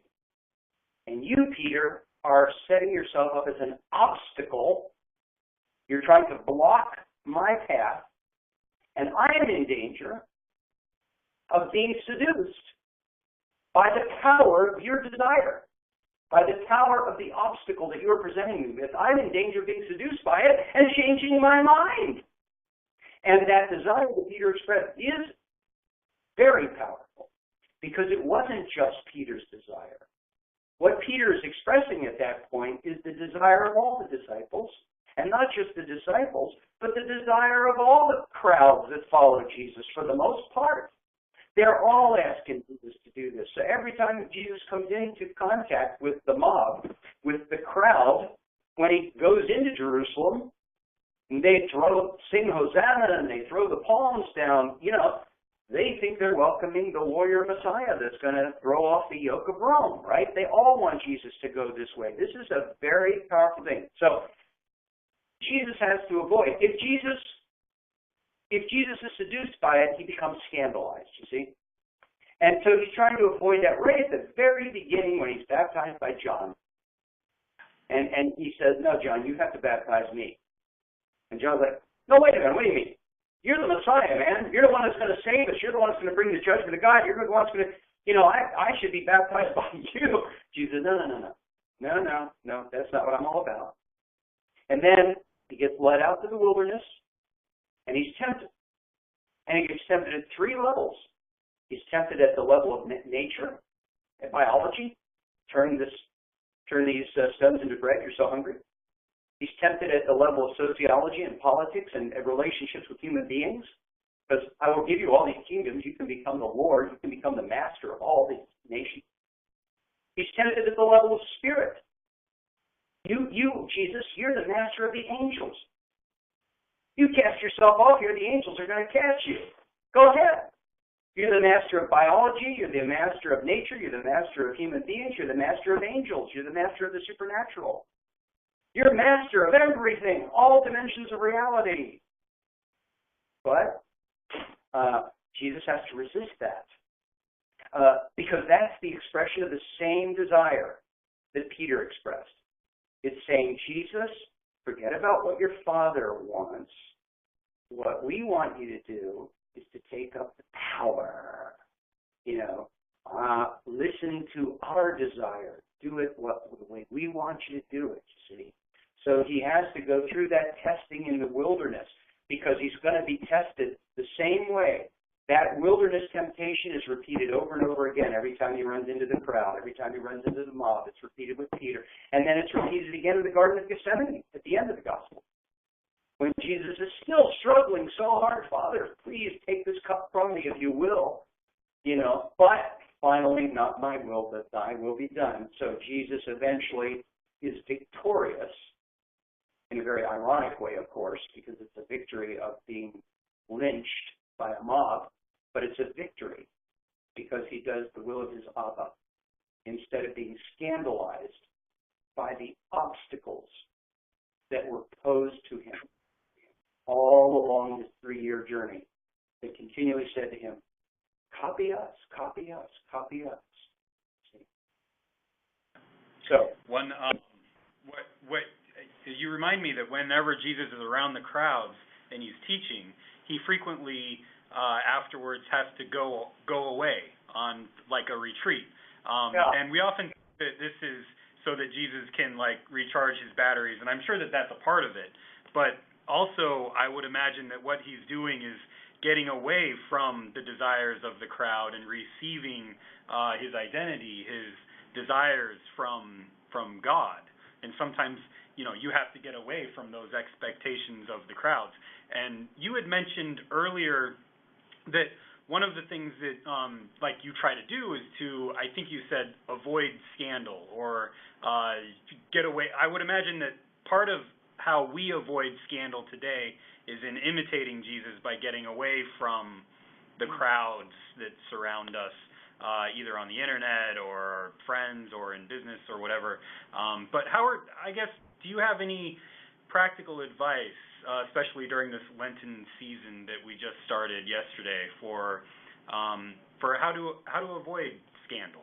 And you, Peter, are setting yourself up as an obstacle. You're trying to block my path, and I'm in danger of being seduced by the power of your desire, by the power of the obstacle that you're presenting me with. I'm in danger of being seduced by it and changing my mind. And that desire that Peter expressed is very powerful, because it wasn't just Peter's desire. What Peter is expressing at that point is the desire of all the disciples, and not just the disciples, but the desire of all the crowds that follow Jesus for the most part. They're all asking Jesus to do this. So every time Jesus comes into contact with the mob, with the crowd, when he goes into Jerusalem, and they sing Hosanna, and they throw the palms down, they think they're welcoming the warrior Messiah that's going to throw off the yoke of Rome, right? They all want Jesus to go this way. This is a very powerful thing. So Jesus has to avoid. If Jesus is seduced by it, he becomes scandalized, you see? And so he's trying to avoid that right at the very beginning when he's baptized by John. And he says, no, John, you have to baptize me. And John's like, no, wait a minute, what do you mean? You're the Messiah, man. You're the one that's going to save us. You're the one that's going to bring the judgment of God. You're the one that's going to, I should be baptized by you. Jesus says, no, that's not what I'm all about. And then he gets led out to the wilderness, and he's tempted. And he gets tempted at three levels. He's tempted at the level of nature, at biology. Turn these stones into bread. You're so hungry. He's tempted at the level of sociology and politics and relationships with human beings. Because I will give you all these kingdoms. You can become the Lord. You can become the master of all these nations. He's tempted at the level of spirit. You, Jesus, you're the master of the angels. You cast yourself off here, the angels are going to catch you. Go ahead. You're the master of biology. You're the master of nature. You're the master of human beings. You're the master of angels. You're the master of the supernatural. You're master of everything, all dimensions of reality. But Jesus has to resist that because that's the expression of the same desire that Peter expressed. It's saying, Jesus, forget about what your Father wants. What we want you to do is to take up the power. Listen to our desire. Do it the way we want you to do it, you see. So he has to go through that testing in the wilderness because he's going to be tested the same way. That wilderness temptation is repeated over and over again every time he runs into the crowd, every time he runs into the mob. It's repeated with Peter. And then it's repeated again in the Garden of Gethsemane at the end of the gospel. When Jesus is still struggling so hard, Father, please take this cup from me if you will. But finally, not my will, but thy will be done. So Jesus eventually is victorious in a very ironic way, of course, because it's a victory of being lynched by a mob, but it's a victory because he does the will of his Abba instead of being scandalized by the obstacles that were posed to him all along his 3-year journey. They continually said to him, copy us, copy us, copy us. See? So, what you remind me that whenever Jesus is around the crowds and he's teaching, he frequently afterwards has to go away on like a retreat. And we often think that this is so that Jesus can like recharge his batteries, and I'm sure that that's a part of it. But also, I would imagine that what he's doing is getting away from the desires of the crowd and receiving his identity, his desires from God. And sometimes, you have to get away from those expectations of the crowds. And you had mentioned earlier that one of the things that, like you try to do is to, I think you said, avoid scandal or get away. I would imagine that part of how we avoid scandal today is in imitating Jesus by getting away from the crowds that surround us, either on the internet or friends or in business or whatever. But Howard, I guess, do you have any practical advice, especially during this Lenten season that we just started yesterday, for how to avoid scandal?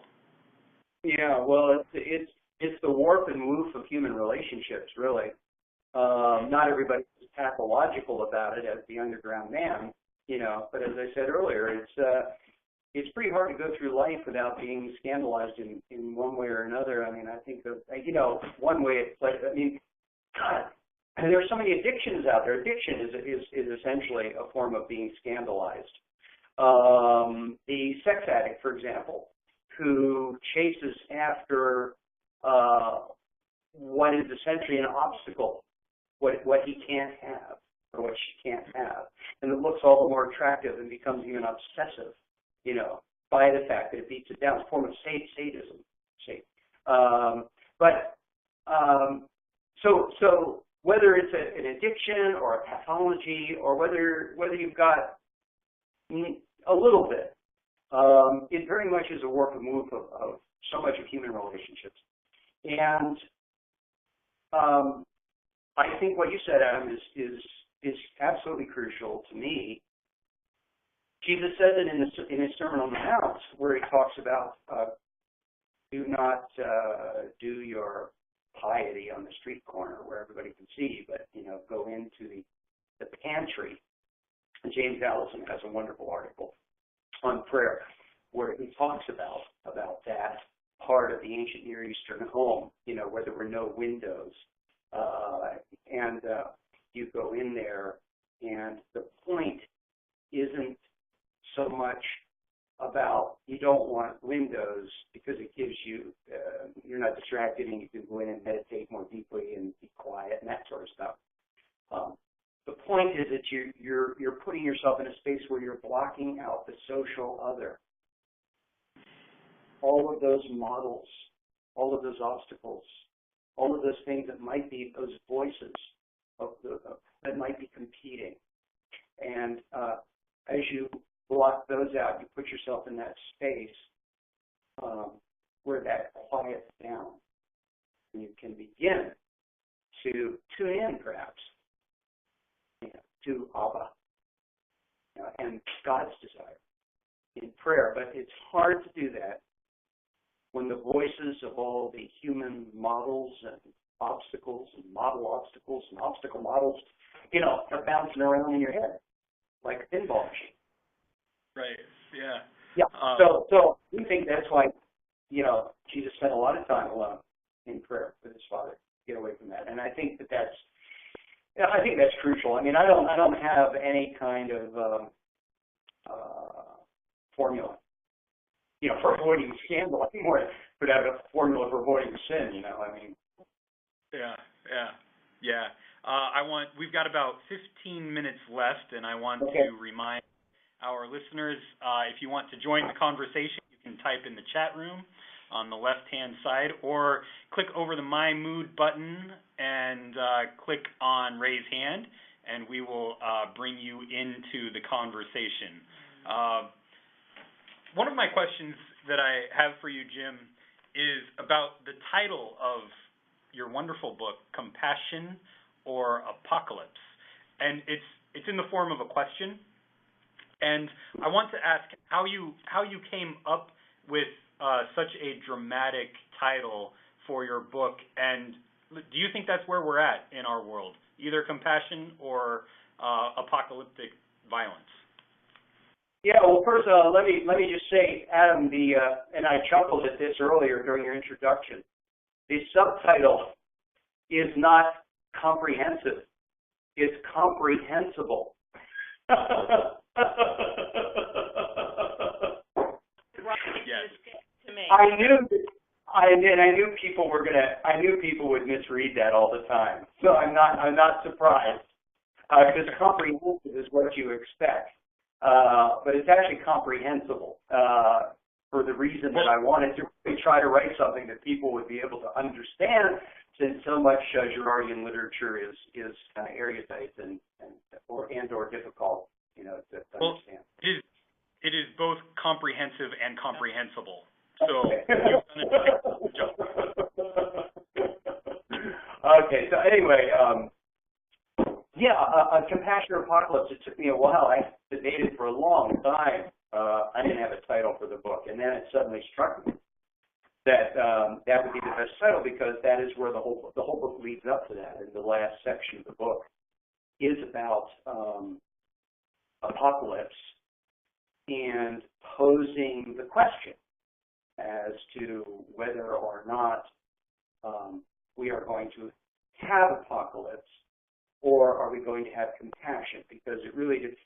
Yeah, well, it's the warp and woof of human relationships, really. Not everybody is pathological about it as the underground man, but as I said earlier, it's pretty hard to go through life without being scandalized in one way or another. I mean, I think of, one way it's like, God, there are so many addictions out there. Addiction is essentially a form of being scandalized. The sex addict, for example, who chases after what is essentially an obstacle, what he can't have or what she can't have, and it looks all the more attractive and becomes even obsessive, by the fact that it beats it down. It's a form of sadism. See, so whether it's an addiction or a pathology or whether you've got a little bit, it very much is a warp and woof of so much of human relationships. And I think what you said, Adam, is absolutely crucial to me. Jesus said it in his Sermon on the Mount, where he talks about do not do your piety on the street corner where everybody can see, but go into the pantry. And James Allison has a wonderful article on prayer where he talks about that part of the ancient Near Eastern home, where there were no windows, and you go in there, and the point isn't so much about you don't want windows because it gives you, you're not distracted and you can go in and meditate more deeply and be quiet and that sort of stuff. The point is that you're putting yourself in a space where you're blocking out the social other. All of those models, all of those obstacles, all of those things that might be those voices that might be competing. And as you block those out, you put yourself in that space where that quiets down. And you can begin to tune in, perhaps, to Abba and God's desire in prayer. But it's hard to do that when the voices of all the human models and obstacles and model obstacles and obstacle models, are bouncing around in your head like a pinball machine. Right. Yeah. Yeah. So we think that's why, Jesus spent a lot of time alone in prayer with his Father to get away from that. And I think that's crucial. I mean, I don't have any kind of formula, for avoiding scandal anymore, but I have a formula for avoiding sin. Yeah. We've got about 15 minutes left, and I want Okay. to remind our listeners, if you want to join the conversation, you can type in the chat room. on the left-hand side, or click over the My Mood button and click on Raise Hand, and we will bring you into the conversation. One of my questions that I have for you, Jim, is about the title of your wonderful book, Compassion or Apocalypse. And it's in the form of a question. And I want to ask how you came up with such a dramatic title for your book, and do you think that's where we're at in our world, either compassion or apocalyptic violence? Yeah, well, first, let me just say, Adam, and I chuckled at this earlier during your introduction. The subtitle is not comprehensive; it's comprehensible. Yes. To me. I knew people would misread that all the time. So I'm not surprised because comprehensive is what you expect. But it's actually comprehensible for the reason that I wanted to really try to write something that people would be able to understand, since so much Girardian literature is kind of erudite or difficult, to understand. It is both comprehensive and comprehensible. So you've done a good job. Okay, so anyway, Compassion or Apocalypse, it took me a while. I debated for a long time. I didn't have a title for the book, and then it suddenly struck me that that would be the best title, because that is where the whole book leads up to that. And the last section of the book is about apocalypse and posing the question as to whether or not we are going to have apocalypse, or are we going to have compassion? Because it really is,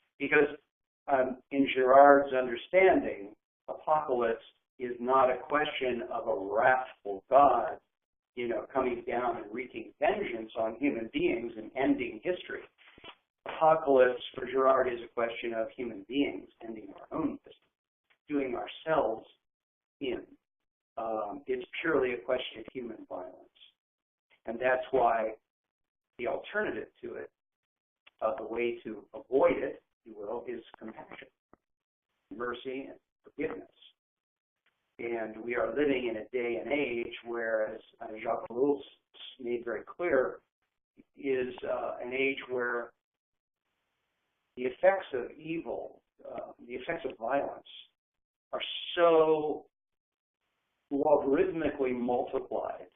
in Girard's understanding, apocalypse is not a question of a wrathful God, coming down and wreaking vengeance on human beings and ending history. Apocalypse for Girard is a question of human beings ending our own history, doing ourselves in. It's purely a question of human violence. And that's why the alternative to it, the way to avoid it, if you will, is compassion, mercy, and forgiveness. And we are living in a day and age where, as Jacques Ellul made very clear, is an age where the effects of evil, the effects of violence, are so logarithmically multiplied.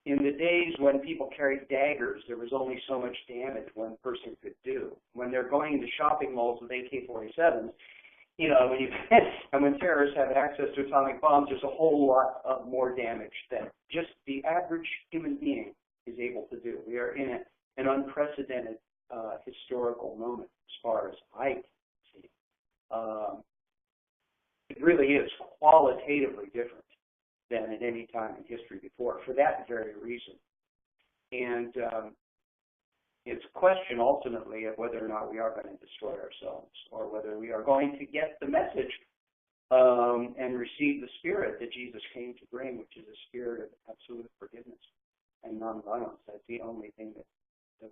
In the days when people carried daggers, there was only so much damage one person could do. When they're going into shopping malls with AK-47s, when terrorists have access to atomic bombs, there's a whole lot of more damage than just the average human being is able to do. We are in an unprecedented historical moment, as far as I can see. It really is qualitatively different than at any time in history before, for that very reason. And it's a question, ultimately, of whether or not we are going to destroy ourselves, or whether we are going to get the message and receive the spirit that Jesus came to bring, which is a spirit of absolute forgiveness and nonviolence. That's the only thing that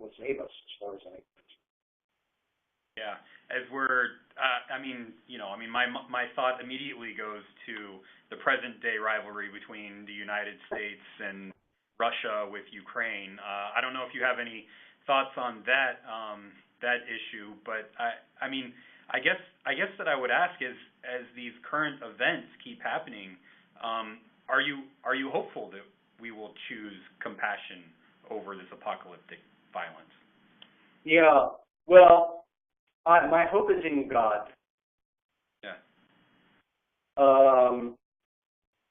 will save us, as far as I can. Yeah, as we're, my thought immediately goes to the present-day rivalry between the United States and Russia with Ukraine. I don't know if you have any thoughts on that issue, but I guess that I would ask is, as these current events keep happening, are you hopeful that we will choose compassion over this apocalyptic violence? Yeah, well, my hope is in God. Yeah.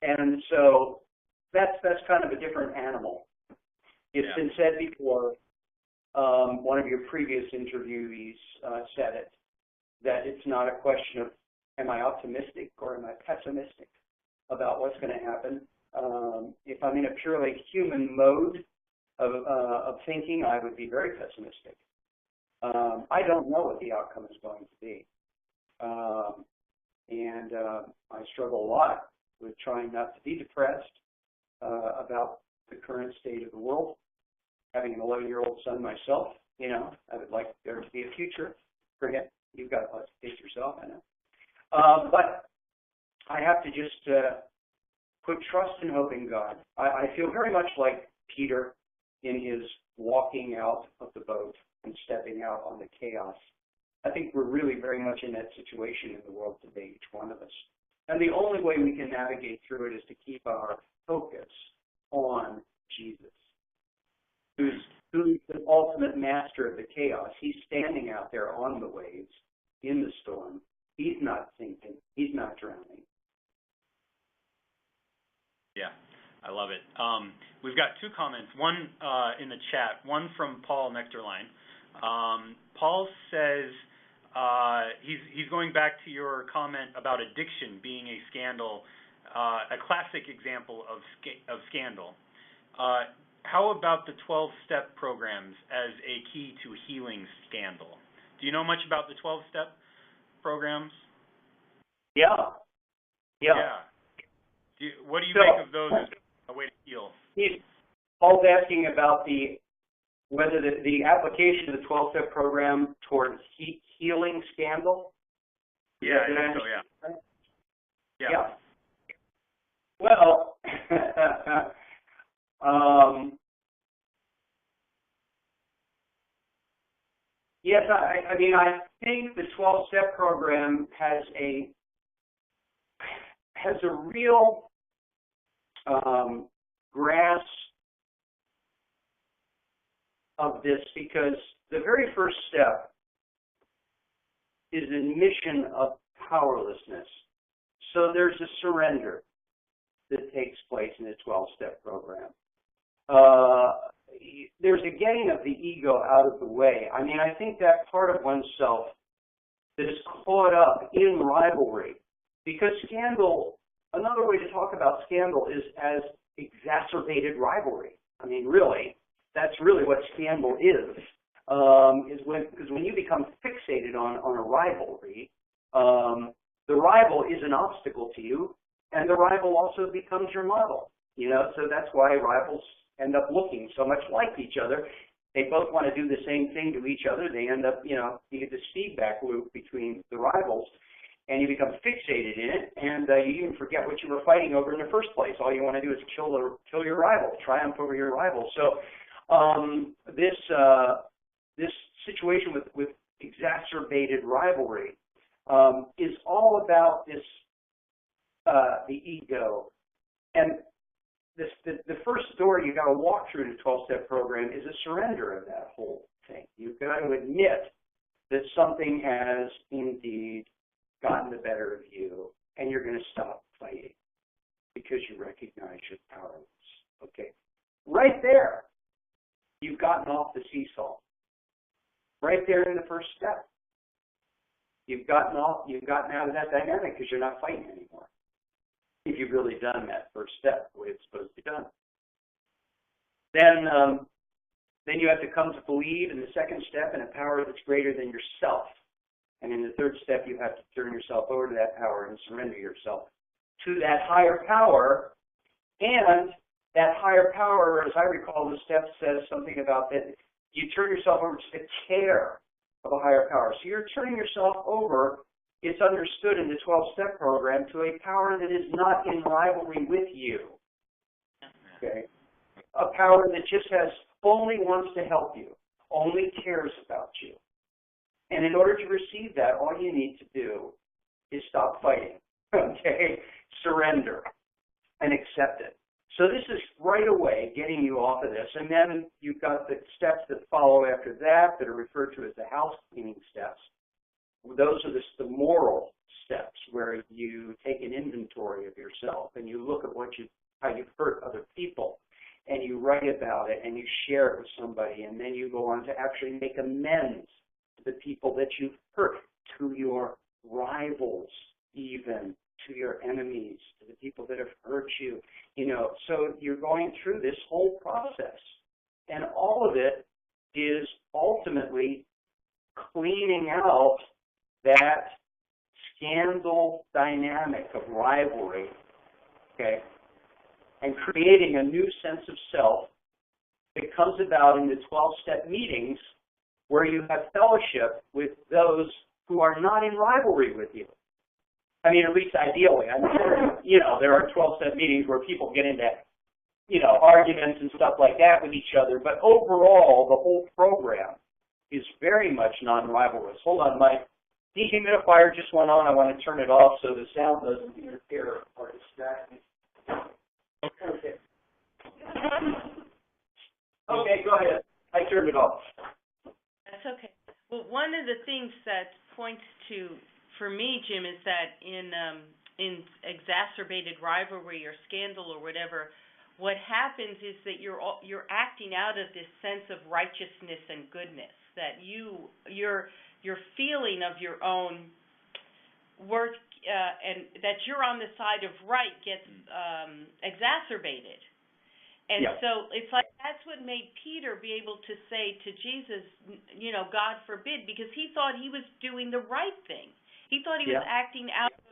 And so that's kind of a different animal. It's been said before. One of your previous interviewees said it, that it's not a question of am I optimistic or am I pessimistic about what's going to happen. If I'm in a purely human mode of thinking, I would be very pessimistic. I don't know what the outcome is going to be. And I struggle a lot with trying not to be depressed about the current state of the world. Having an 11-year-old son myself, you know, I would like there to be a future for him. You've got to face yourself, I know. But I have to just put trust and hope in God. I feel very much like Peter in his walking out of the boat and stepping out on the chaos. I think we're really very much in that situation in the world today, each one of us. And the only way we can navigate through it is to keep our focus on Jesus, who's the ultimate master of the chaos. He's standing out there on the waves, in the storm. He's not sinking. He's not drowning. Yeah, I love it. We've got two comments, one in the chat, one from Paul Nectarline. Paul says he's going back to your comment about addiction being a scandal, a classic example of scandal. How about the 12-step programs as a key to healing scandal? Do you know much about the 12-step programs? Yeah. What do you make of those as a way to heal? Paul's asking about whether the application of the 12-step program towards healing scandal. Yeah, I think so, yeah. Yeah. Well, yes, I mean, I think the 12-step program has a real grasp of this, because the very first step is admission of powerlessness. So there's a surrender that takes place in the 12-step program. There's a getting of the ego out of the way. I mean, I think that part of oneself that is caught up in rivalry, because scandal, another way to talk about scandal is as exacerbated rivalry. I mean, really, that's really what scandal is when you become fixated on a rivalry, the rival is an obstacle to you, and the rival also becomes your model. You know, so that's why rivals end up looking so much like each other. They both want to do the same thing to each other. They end up, you know, you get this feedback loop between the rivals, and you become fixated in it, and you even forget what you were fighting over in the first place. All you want to do is kill your rival, triumph over your rival. So this situation with exacerbated rivalry is all about this the ego. And the first door you got to walk through in the 12-step program is a surrender of that whole thing. You've got to admit that something has indeed gotten the better of you, and you're going to stop fighting because you recognize your powerless. Okay, right there, you've gotten off the seesaw. Right there in the first step, you've gotten out of that dynamic because you're not fighting anymore. If you've really done that first step the way it's supposed to be done, then you have to come to believe in the second step in a power that's greater than yourself. And in the third step, you have to turn yourself over to that power and surrender yourself to that higher power. And that higher power, as I recall, the step says something about that you turn yourself over to the care of a higher power. So you're turning yourself over, it's understood in the 12-step program, to a power that is not in rivalry with you. Okay? A power that just only wants to help you, only cares about you. And in order to receive that, all you need to do is stop fighting, okay? Surrender and accept it. So this is right away getting you off of this. And then you've got the steps that follow after that are referred to as the house cleaning steps. Those are the moral steps where you take an inventory of yourself and you look at how you've hurt other people, and you write about it and you share it with somebody, and then you go on to actually make amends to the people that you've hurt, to your rivals, even to your enemies, to the people that have hurt you. You know, so you're going through this whole process, and all of it is ultimately cleaning out that scandal dynamic of rivalry okay, and creating a new sense of self that comes about in the 12-step meetings where you have fellowship with those who are not in rivalry with you. I mean, at least ideally. I'm sure, there are 12-step meetings where people get into, arguments and stuff like that with each other, but overall, the whole program is very much non-rivalrous. Hold on, my dehumidifier just went on. I want to turn it off so the sound doesn't interfere or distract me. Okay. Okay, go ahead. I turned it off. That's okay. Well, one of the things that points to, for me, Jim, is that in exacerbated rivalry or scandal or whatever, what happens is that you're acting out of this sense of righteousness and goodness, that your feeling of your own worth and that you're on the side of right gets exacerbated. And so it's like that's what made Peter be able to say to Jesus, God forbid, because he thought he was doing the right thing. He thought he was acting out of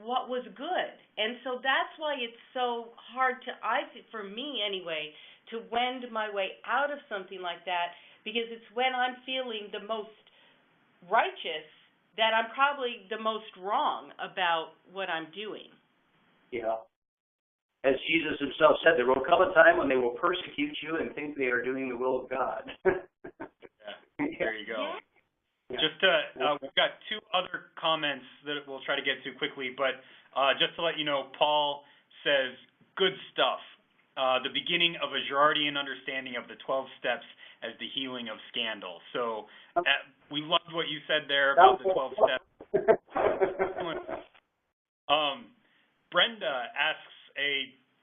what was good. And so that's why it's so hard for me anyway, to wend my way out of something like that, because it's when I'm feeling the most righteous that I'm probably the most wrong about what I'm doing. Yeah. As Jesus himself said, there will come a time when they will persecute you and think they are doing the will of God. There you go. Yeah. Just we've got two other comments that we'll try to get to quickly, but just to let you know, Paul says, good stuff. The beginning of a Girardian understanding of the 12 steps as the healing of scandal. So we loved what you said there about the 12 steps. Brenda asks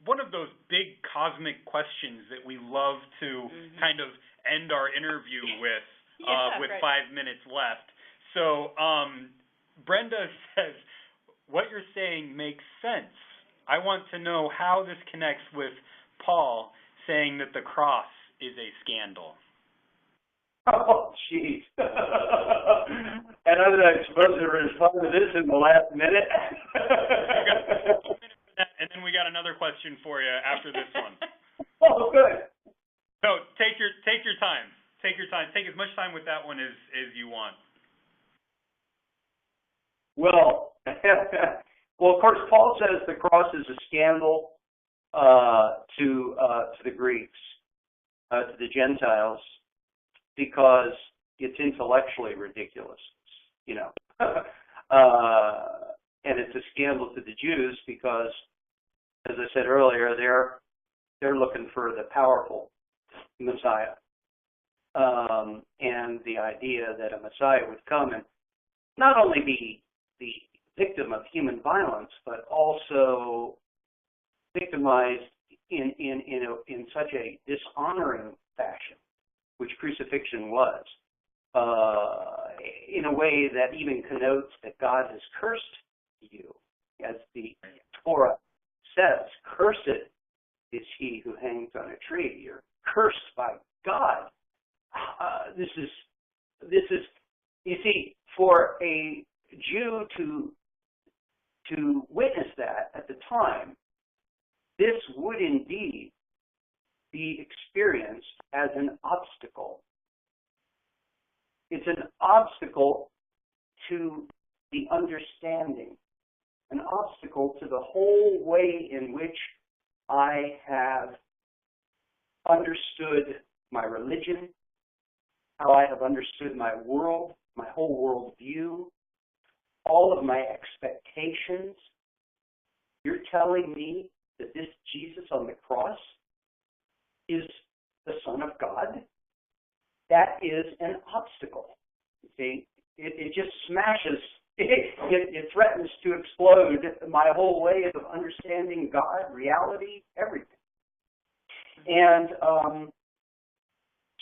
one of those big cosmic questions that we love to kind of end our interview with 5 minutes left. So Brenda says, what you're saying makes sense. I want to know how this connects with Paul saying that the cross is a scandal. Oh, jeez. And I'm not supposed to respond to this in the last minute. And then we got another question for you after this one. Oh, good. So take your time. Take your time. Take as much time with that one as you want. Well, of course, Paul says the cross is a scandal to the Greeks, to the Gentiles, because it's intellectually ridiculous, and it's a scandal to the Jews because, as I said earlier, they're looking for the powerful Messiah, and the idea that a Messiah would come and not only be the victim of human violence, but also victimized in such a dishonoring fashion, which crucifixion was, in a way that even connotes that God has cursed you, as the Torah says, cursed is he who hangs on a tree. You're cursed by God. This is, you see, for a Jew to witness that at the time, this would indeed be experienced as an obstacle. It's an obstacle to the understanding, an obstacle to the whole way in which I have understood my religion, how I have understood my world, my whole world view, all of my expectations. You're telling me that this Jesus on the cross is the Son of God? That is an obstacle. You see, it just smashes, it threatens to explode my whole way of understanding God, reality, everything. And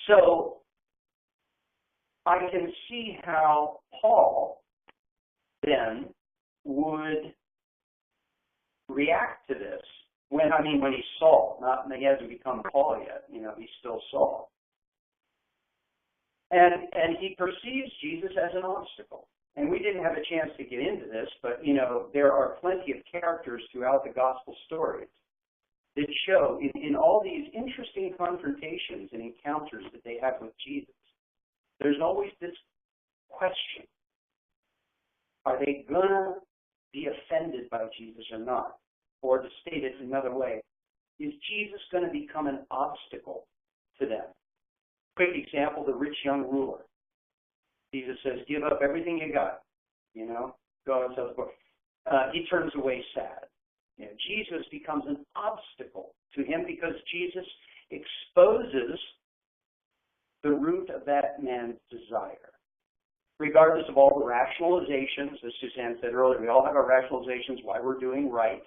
so I can see how Paul then would react to this when he's Saul. He hasn't become Paul yet. He's still Saul. And he perceives Jesus as an obstacle. and we didn't have a chance to get into this, but, you know, there are plenty of characters throughout the gospel stories that show in all these interesting confrontations and encounters that they have with Jesus, there's always this question. Are they going to be offended by Jesus or not? Or to state it another way, is Jesus going to become an obstacle to them? Quick example, the rich young ruler. Jesus says, give up everything you got, you know, go and so forth. He turns away sad. You know, Jesus becomes an obstacle to him because Jesus exposes the root of that man's desire. Regardless of all the rationalizations, as Suzanne said earlier, we all have our rationalizations why we're doing right,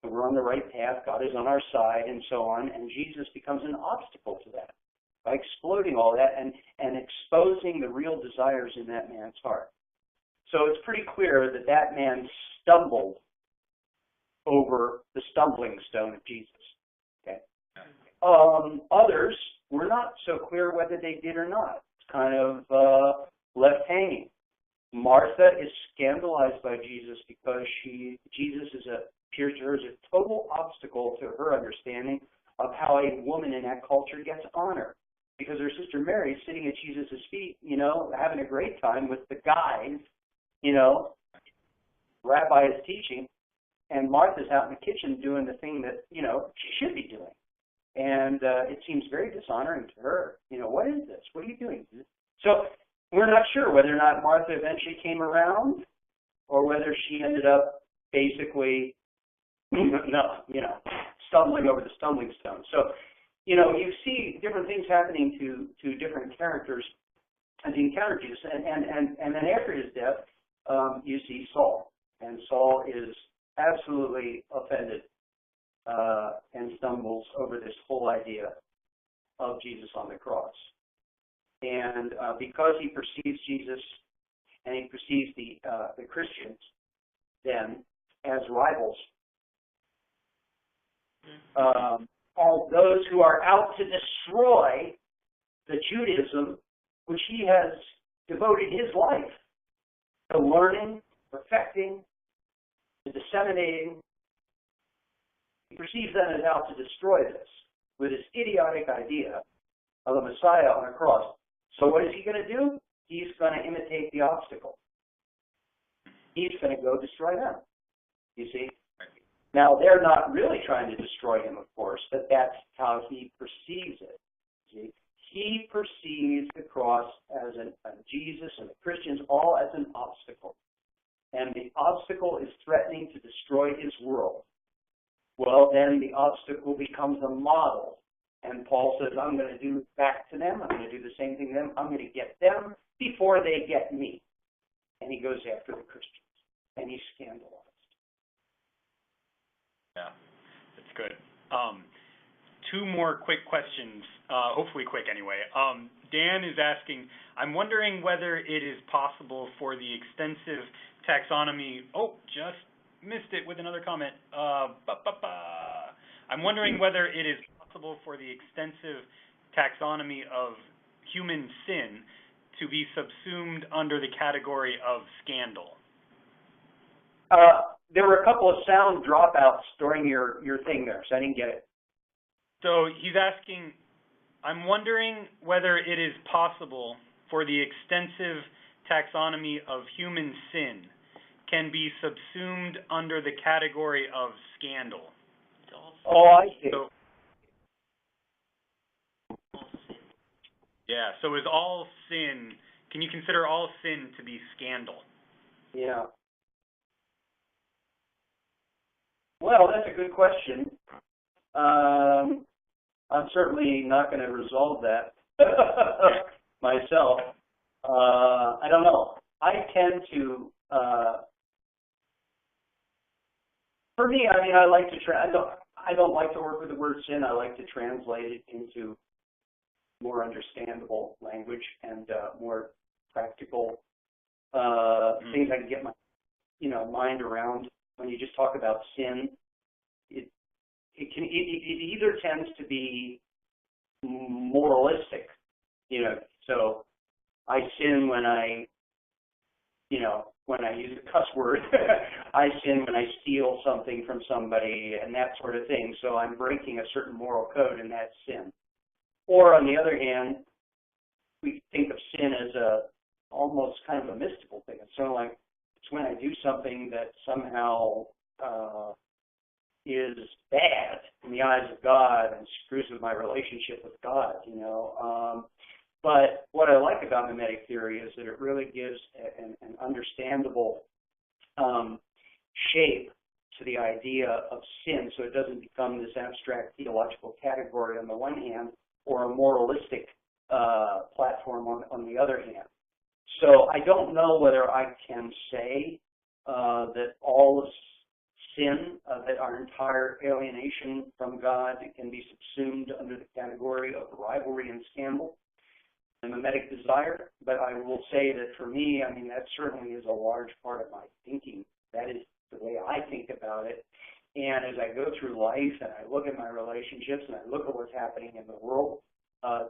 and we're on the right path, God is on our side, and so on, and Jesus becomes an obstacle to that by exploding all that and exposing the real desires in that man's heart. So it's pretty clear that that man stumbled over the stumbling stone of Jesus. Okay. Others were not so clear whether they did or not. It's kind of left hanging. Martha is scandalized by Jesus because Jesus appears to her as a total obstacle to her understanding of how a woman in that culture gets honor. Because her sister Mary is sitting at Jesus' feet, you know, having a great time with the guys, you know, Rabbi is teaching, and Martha's out in the kitchen doing the thing that, you know, she should be doing. And it seems very dishonoring to her. You know, what is this? What are you doing? So we're not sure whether or not Martha eventually came around or whether she ended up basically, stumbling over the stumbling stone. So, you know, you see different things happening to different characters as he encountered Jesus. And then after his death, you see Saul. And Saul is absolutely offended and stumbles over this whole idea of Jesus on the cross. And because he perceives Jesus and he perceives the Christians then as rivals, as those who are out to destroy the Judaism which he has devoted his life to learning, perfecting, to disseminating. He perceives them as out to destroy this with his idiotic idea of a Messiah on a cross. So what is he going to do? He's going to imitate the obstacle. He's going to go destroy them. You see? Now, they're not really trying to destroy him, of course, but that's how he perceives it. See? He perceives the cross as Jesus and the Christians all as an obstacle. And the obstacle is threatening to destroy his world. Well, then the obstacle becomes a model. And Paul says, I'm going to do back to them. I'm going to do the same thing to them. I'm going to get them before they get me. And he goes after the Christians. And he's scandalized. Yeah, that's good. Two more quick questions, hopefully quick anyway. Dan is asking, I'm wondering whether it is possible for the extensive taxonomy, just missed it with another comment. I'm wondering whether it is possible for the extensive taxonomy of human sin to be subsumed under the category of scandal. There were a couple of sound dropouts during your thing there, so I didn't get it. So he's asking, I'm wondering whether it is possible for the extensive taxonomy of human sin can be subsumed under the category of scandal. Oh, I see. So is all sin, can you consider all sin to be scandal? Yeah. Well, that's a good question. I'm certainly not going to resolve that myself. I don't know. I tend to, for me, I mean, I like to I don't like to work with the word sin. I like to translate it into more understandable language and more practical things I can get my mind around. When you just talk about sin, it either tends to be moralistic, so I sin when I, when I use a cuss word. I sin when I steal something from somebody and that sort of thing. So I'm breaking a certain moral code, and that's sin. Or on the other hand, we think of sin as almost kind of a mystical thing. It's sort of like it's when I do something that somehow is bad in the eyes of God and screws with my relationship with God, But what I like about mimetic theory is that it really gives an understandable shape to the idea of sin, so it doesn't become this abstract theological category on the one hand, or a moralistic platform on the other hand. So I don't know whether I can say that all of sin, that our entire alienation from God can be subsumed under the category of rivalry and scandal and mimetic desire, but I will say that for me, that certainly is a large part of my thinking. That is the way I think about it. And as I go through life and I look at my relationships and I look at what's happening in the world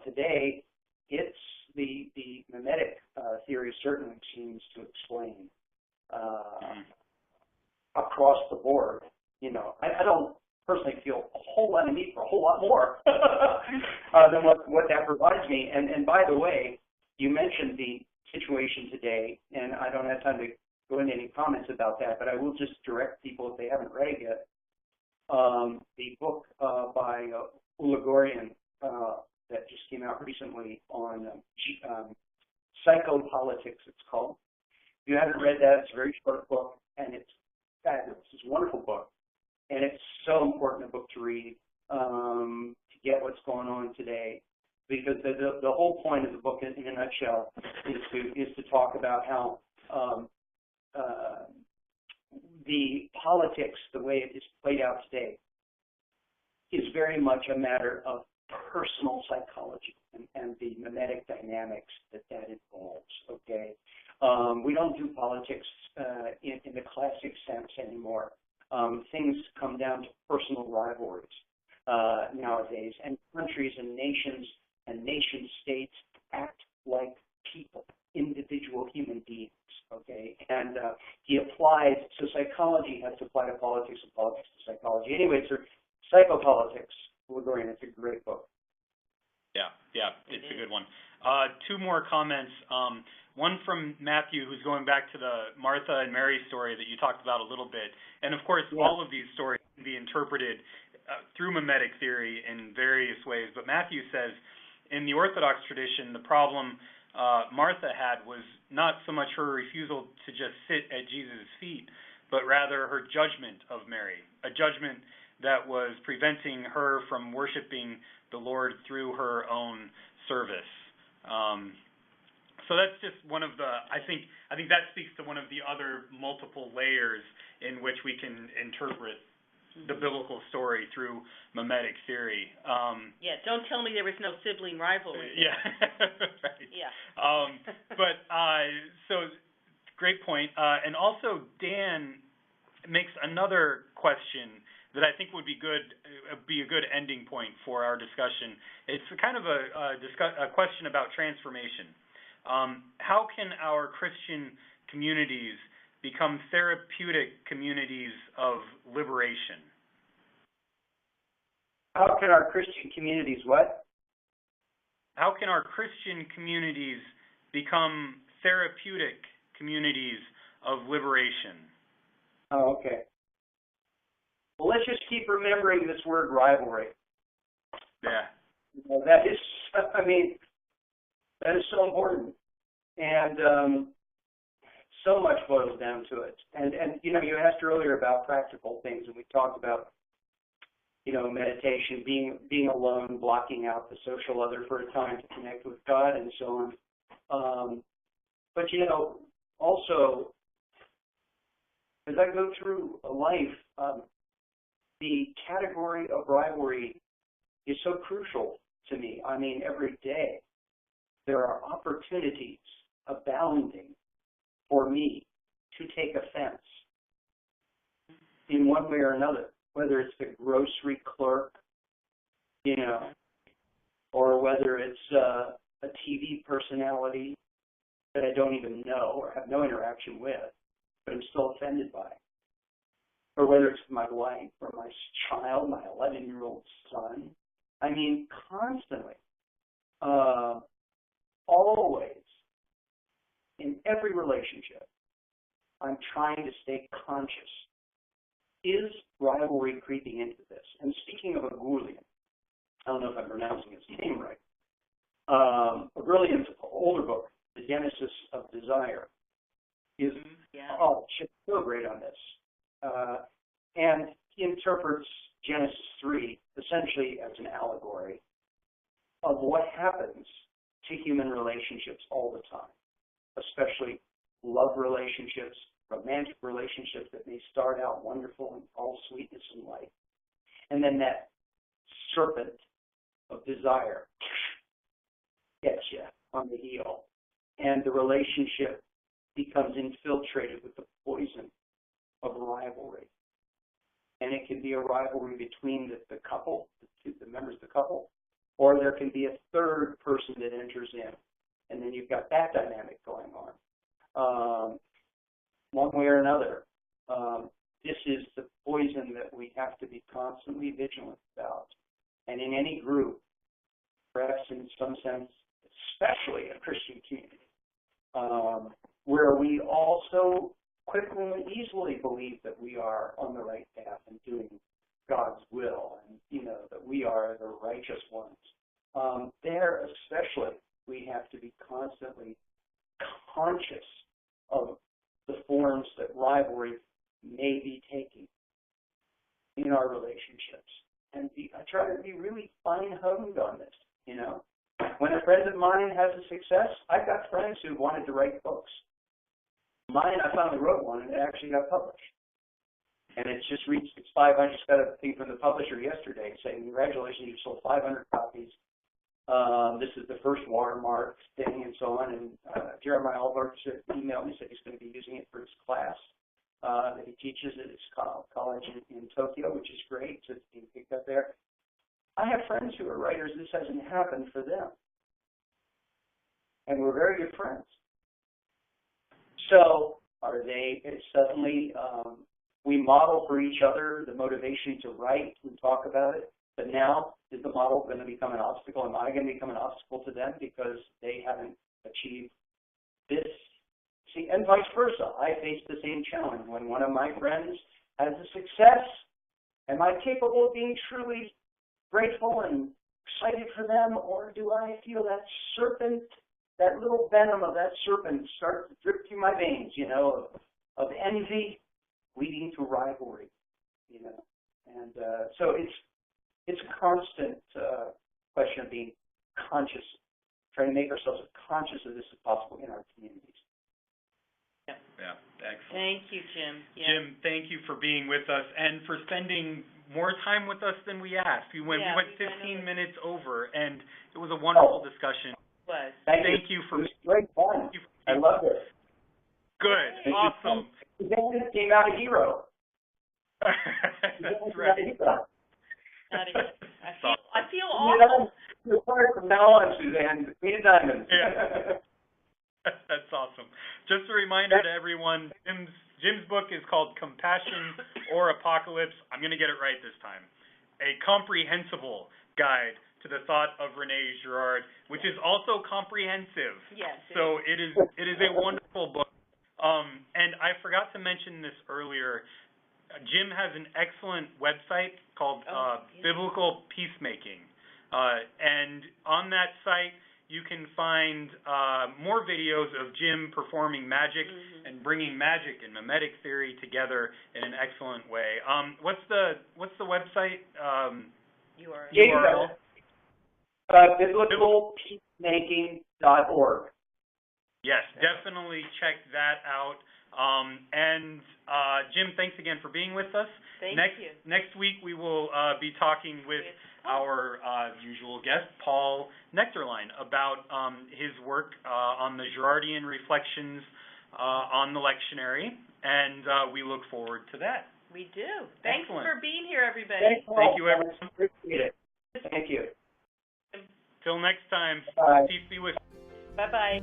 today, it's the mimetic theory certainly seems to explain across the board. I don't personally feel a whole lot of need for a whole lot more than what that provides me. And by the way, you mentioned the situation today, and I don't have time to go into any comments about that, but I will just direct people, if they haven't read it yet, the book by Uligorian that just came out recently on psychopolitics, it's called. If you haven't read that, it's a very short book, and it's fabulous. It's a wonderful book. And it's so important a book to read to get what's going on today, because the whole point of the book, in a nutshell, is to talk about how the politics, the way it is played out today, is very much a matter of personal psychology and the mimetic dynamics that involves. Okay, we don't do politics in the classic sense anymore. Things come down to personal rivalries nowadays, and countries and nations and nation states act like people, individual human beings, okay? And he applied, so psychology has to apply to politics and politics to psychology. Anyway, so Psychopolitics, Ligorian, it's a great book. Yeah, it's a good one. Two more comments. One from Matthew, who's going back to the Martha and Mary story that you talked about a little bit. And, of course, all of these stories can be interpreted through mimetic theory in various ways. But Matthew says, in the Orthodox tradition, the problem Martha had was not so much her refusal to just sit at Jesus' feet, but rather her judgment of Mary, a judgment that was preventing her from worshiping the Lord through her own service. So that's just one of the, I think that speaks to one of the other multiple layers in which we can interpret the biblical story through mimetic theory. Don't tell me there was no sibling rivalry. Yeah, right. Yeah. So great point. And also Dan makes another question that I think would be a good ending point for our discussion. It's kind of a question about transformation. How can our Christian communities become therapeutic communities of liberation? How can our Christian communities what? How can our Christian communities become therapeutic communities of liberation? Oh, okay. Well, let's just keep remembering this word rivalry. Yeah. That is, that is so important. And so much boils down to it. And you asked earlier about practical things, and we talked about, meditation, being alone, blocking out the social other for a time to connect with God, and so on. But, also, as I go through life, the category of rivalry is so crucial to me. Every day there are opportunities abounding for me to take offense in one way or another, whether it's the grocery clerk, or whether it's a TV personality, that I don't even know or have no interaction with, but I'm still offended by. Or whether it's my wife or my child, my 11-year-old son. I mean, constantly, always, in every relationship, I'm trying to stay conscious. Is rivalry creeping into this? And speaking of Aurelian, I don't know if I'm pronouncing his name right. Aurelian's older book, The Genesis of Desire, is just so great on this. And he interprets Genesis 3 essentially as an allegory of what happens to human relationships all the time, especially love relationships, romantic relationships that may start out wonderful and all sweetness and light. And then that serpent of desire gets you on the heel. And the relationship becomes infiltrated with the poison of rivalry. And it can be a rivalry between the couple, the members of the couple, or there can be a third person that enters in. And then you've got that dynamic going on. One way or another, this is the poison that we have to be constantly vigilant about. And in any group, perhaps in some sense, especially a Christian community, where we also quickly and easily believe that we are on the right path and doing God's will, and that we are the righteous ones. There especially, we have to be constantly conscious of the forms that rivalry may be taking in our relationships. And I try to be really fine-honed on this, When a friend of mine has a success, I've got friends who wanted to write books. Mine, I finally wrote one, and it actually got published. And it's just reached its 500. Just got a thing from the publisher yesterday saying, congratulations, you sold 500 copies. This is the first watermark thing and so on. And Jeremiah Albert emailed me, said he's going to be using it for his class that he teaches at his college in Tokyo, which is great. So it's being picked up there. I have friends who are writers. This hasn't happened for them. And we're very good friends. So are they suddenly, we model for each other the motivation to write. We talk about it. But now, is the model going to become an obstacle? Am I going to become an obstacle to them because they haven't achieved this? See, and vice versa. I face the same challenge. When one of my friends has a success, am I capable of being truly grateful and excited for them, or do I feel that serpent, that little venom of that serpent start to drip through my veins, of envy leading to rivalry, And so it's a constant question of being conscious, trying to make ourselves as conscious of this as possible in our communities. Yeah, excellent. Thank you, Jim. Yeah. Jim, thank you for being with us and for spending more time with us than we asked. We went 15 minutes over, and it was a wonderful discussion. It was. Thank you. For it was great fun. I loved it. Good. Awesome. Suzanne came out a hero. That's right. I feel awful. You're fired from now on, Suzanne. Queen of Diamonds. Yeah. That's awesome. Just a reminder to everyone, Jim's book is called Compassion or Apocalypse. I'm going to get it right this time. A comprehensible guide to the thought of Renee Girard, which is also comprehensive. Yes. So it is a wonderful book. And I forgot to mention this earlier. Jim has an excellent website called Biblical Peacemaking. And on that site, you can find more videos of Jim performing magic and bringing magic and mimetic theory together in an excellent way. What's the website URL? Biblicalpeacemaking.org. Yes, definitely check that out. And Jim, thanks again for being with us. Thank you. Next week we will be talking with our usual guest, Paul Nectarline, about his work on the Girardian reflections on the lectionary, and we look forward to that. We do. Thanks Excellent. for being here, everybody. Thank you, everyone. Appreciate it. Thank you. Till next time, Bye. peace be with you. Bye-bye.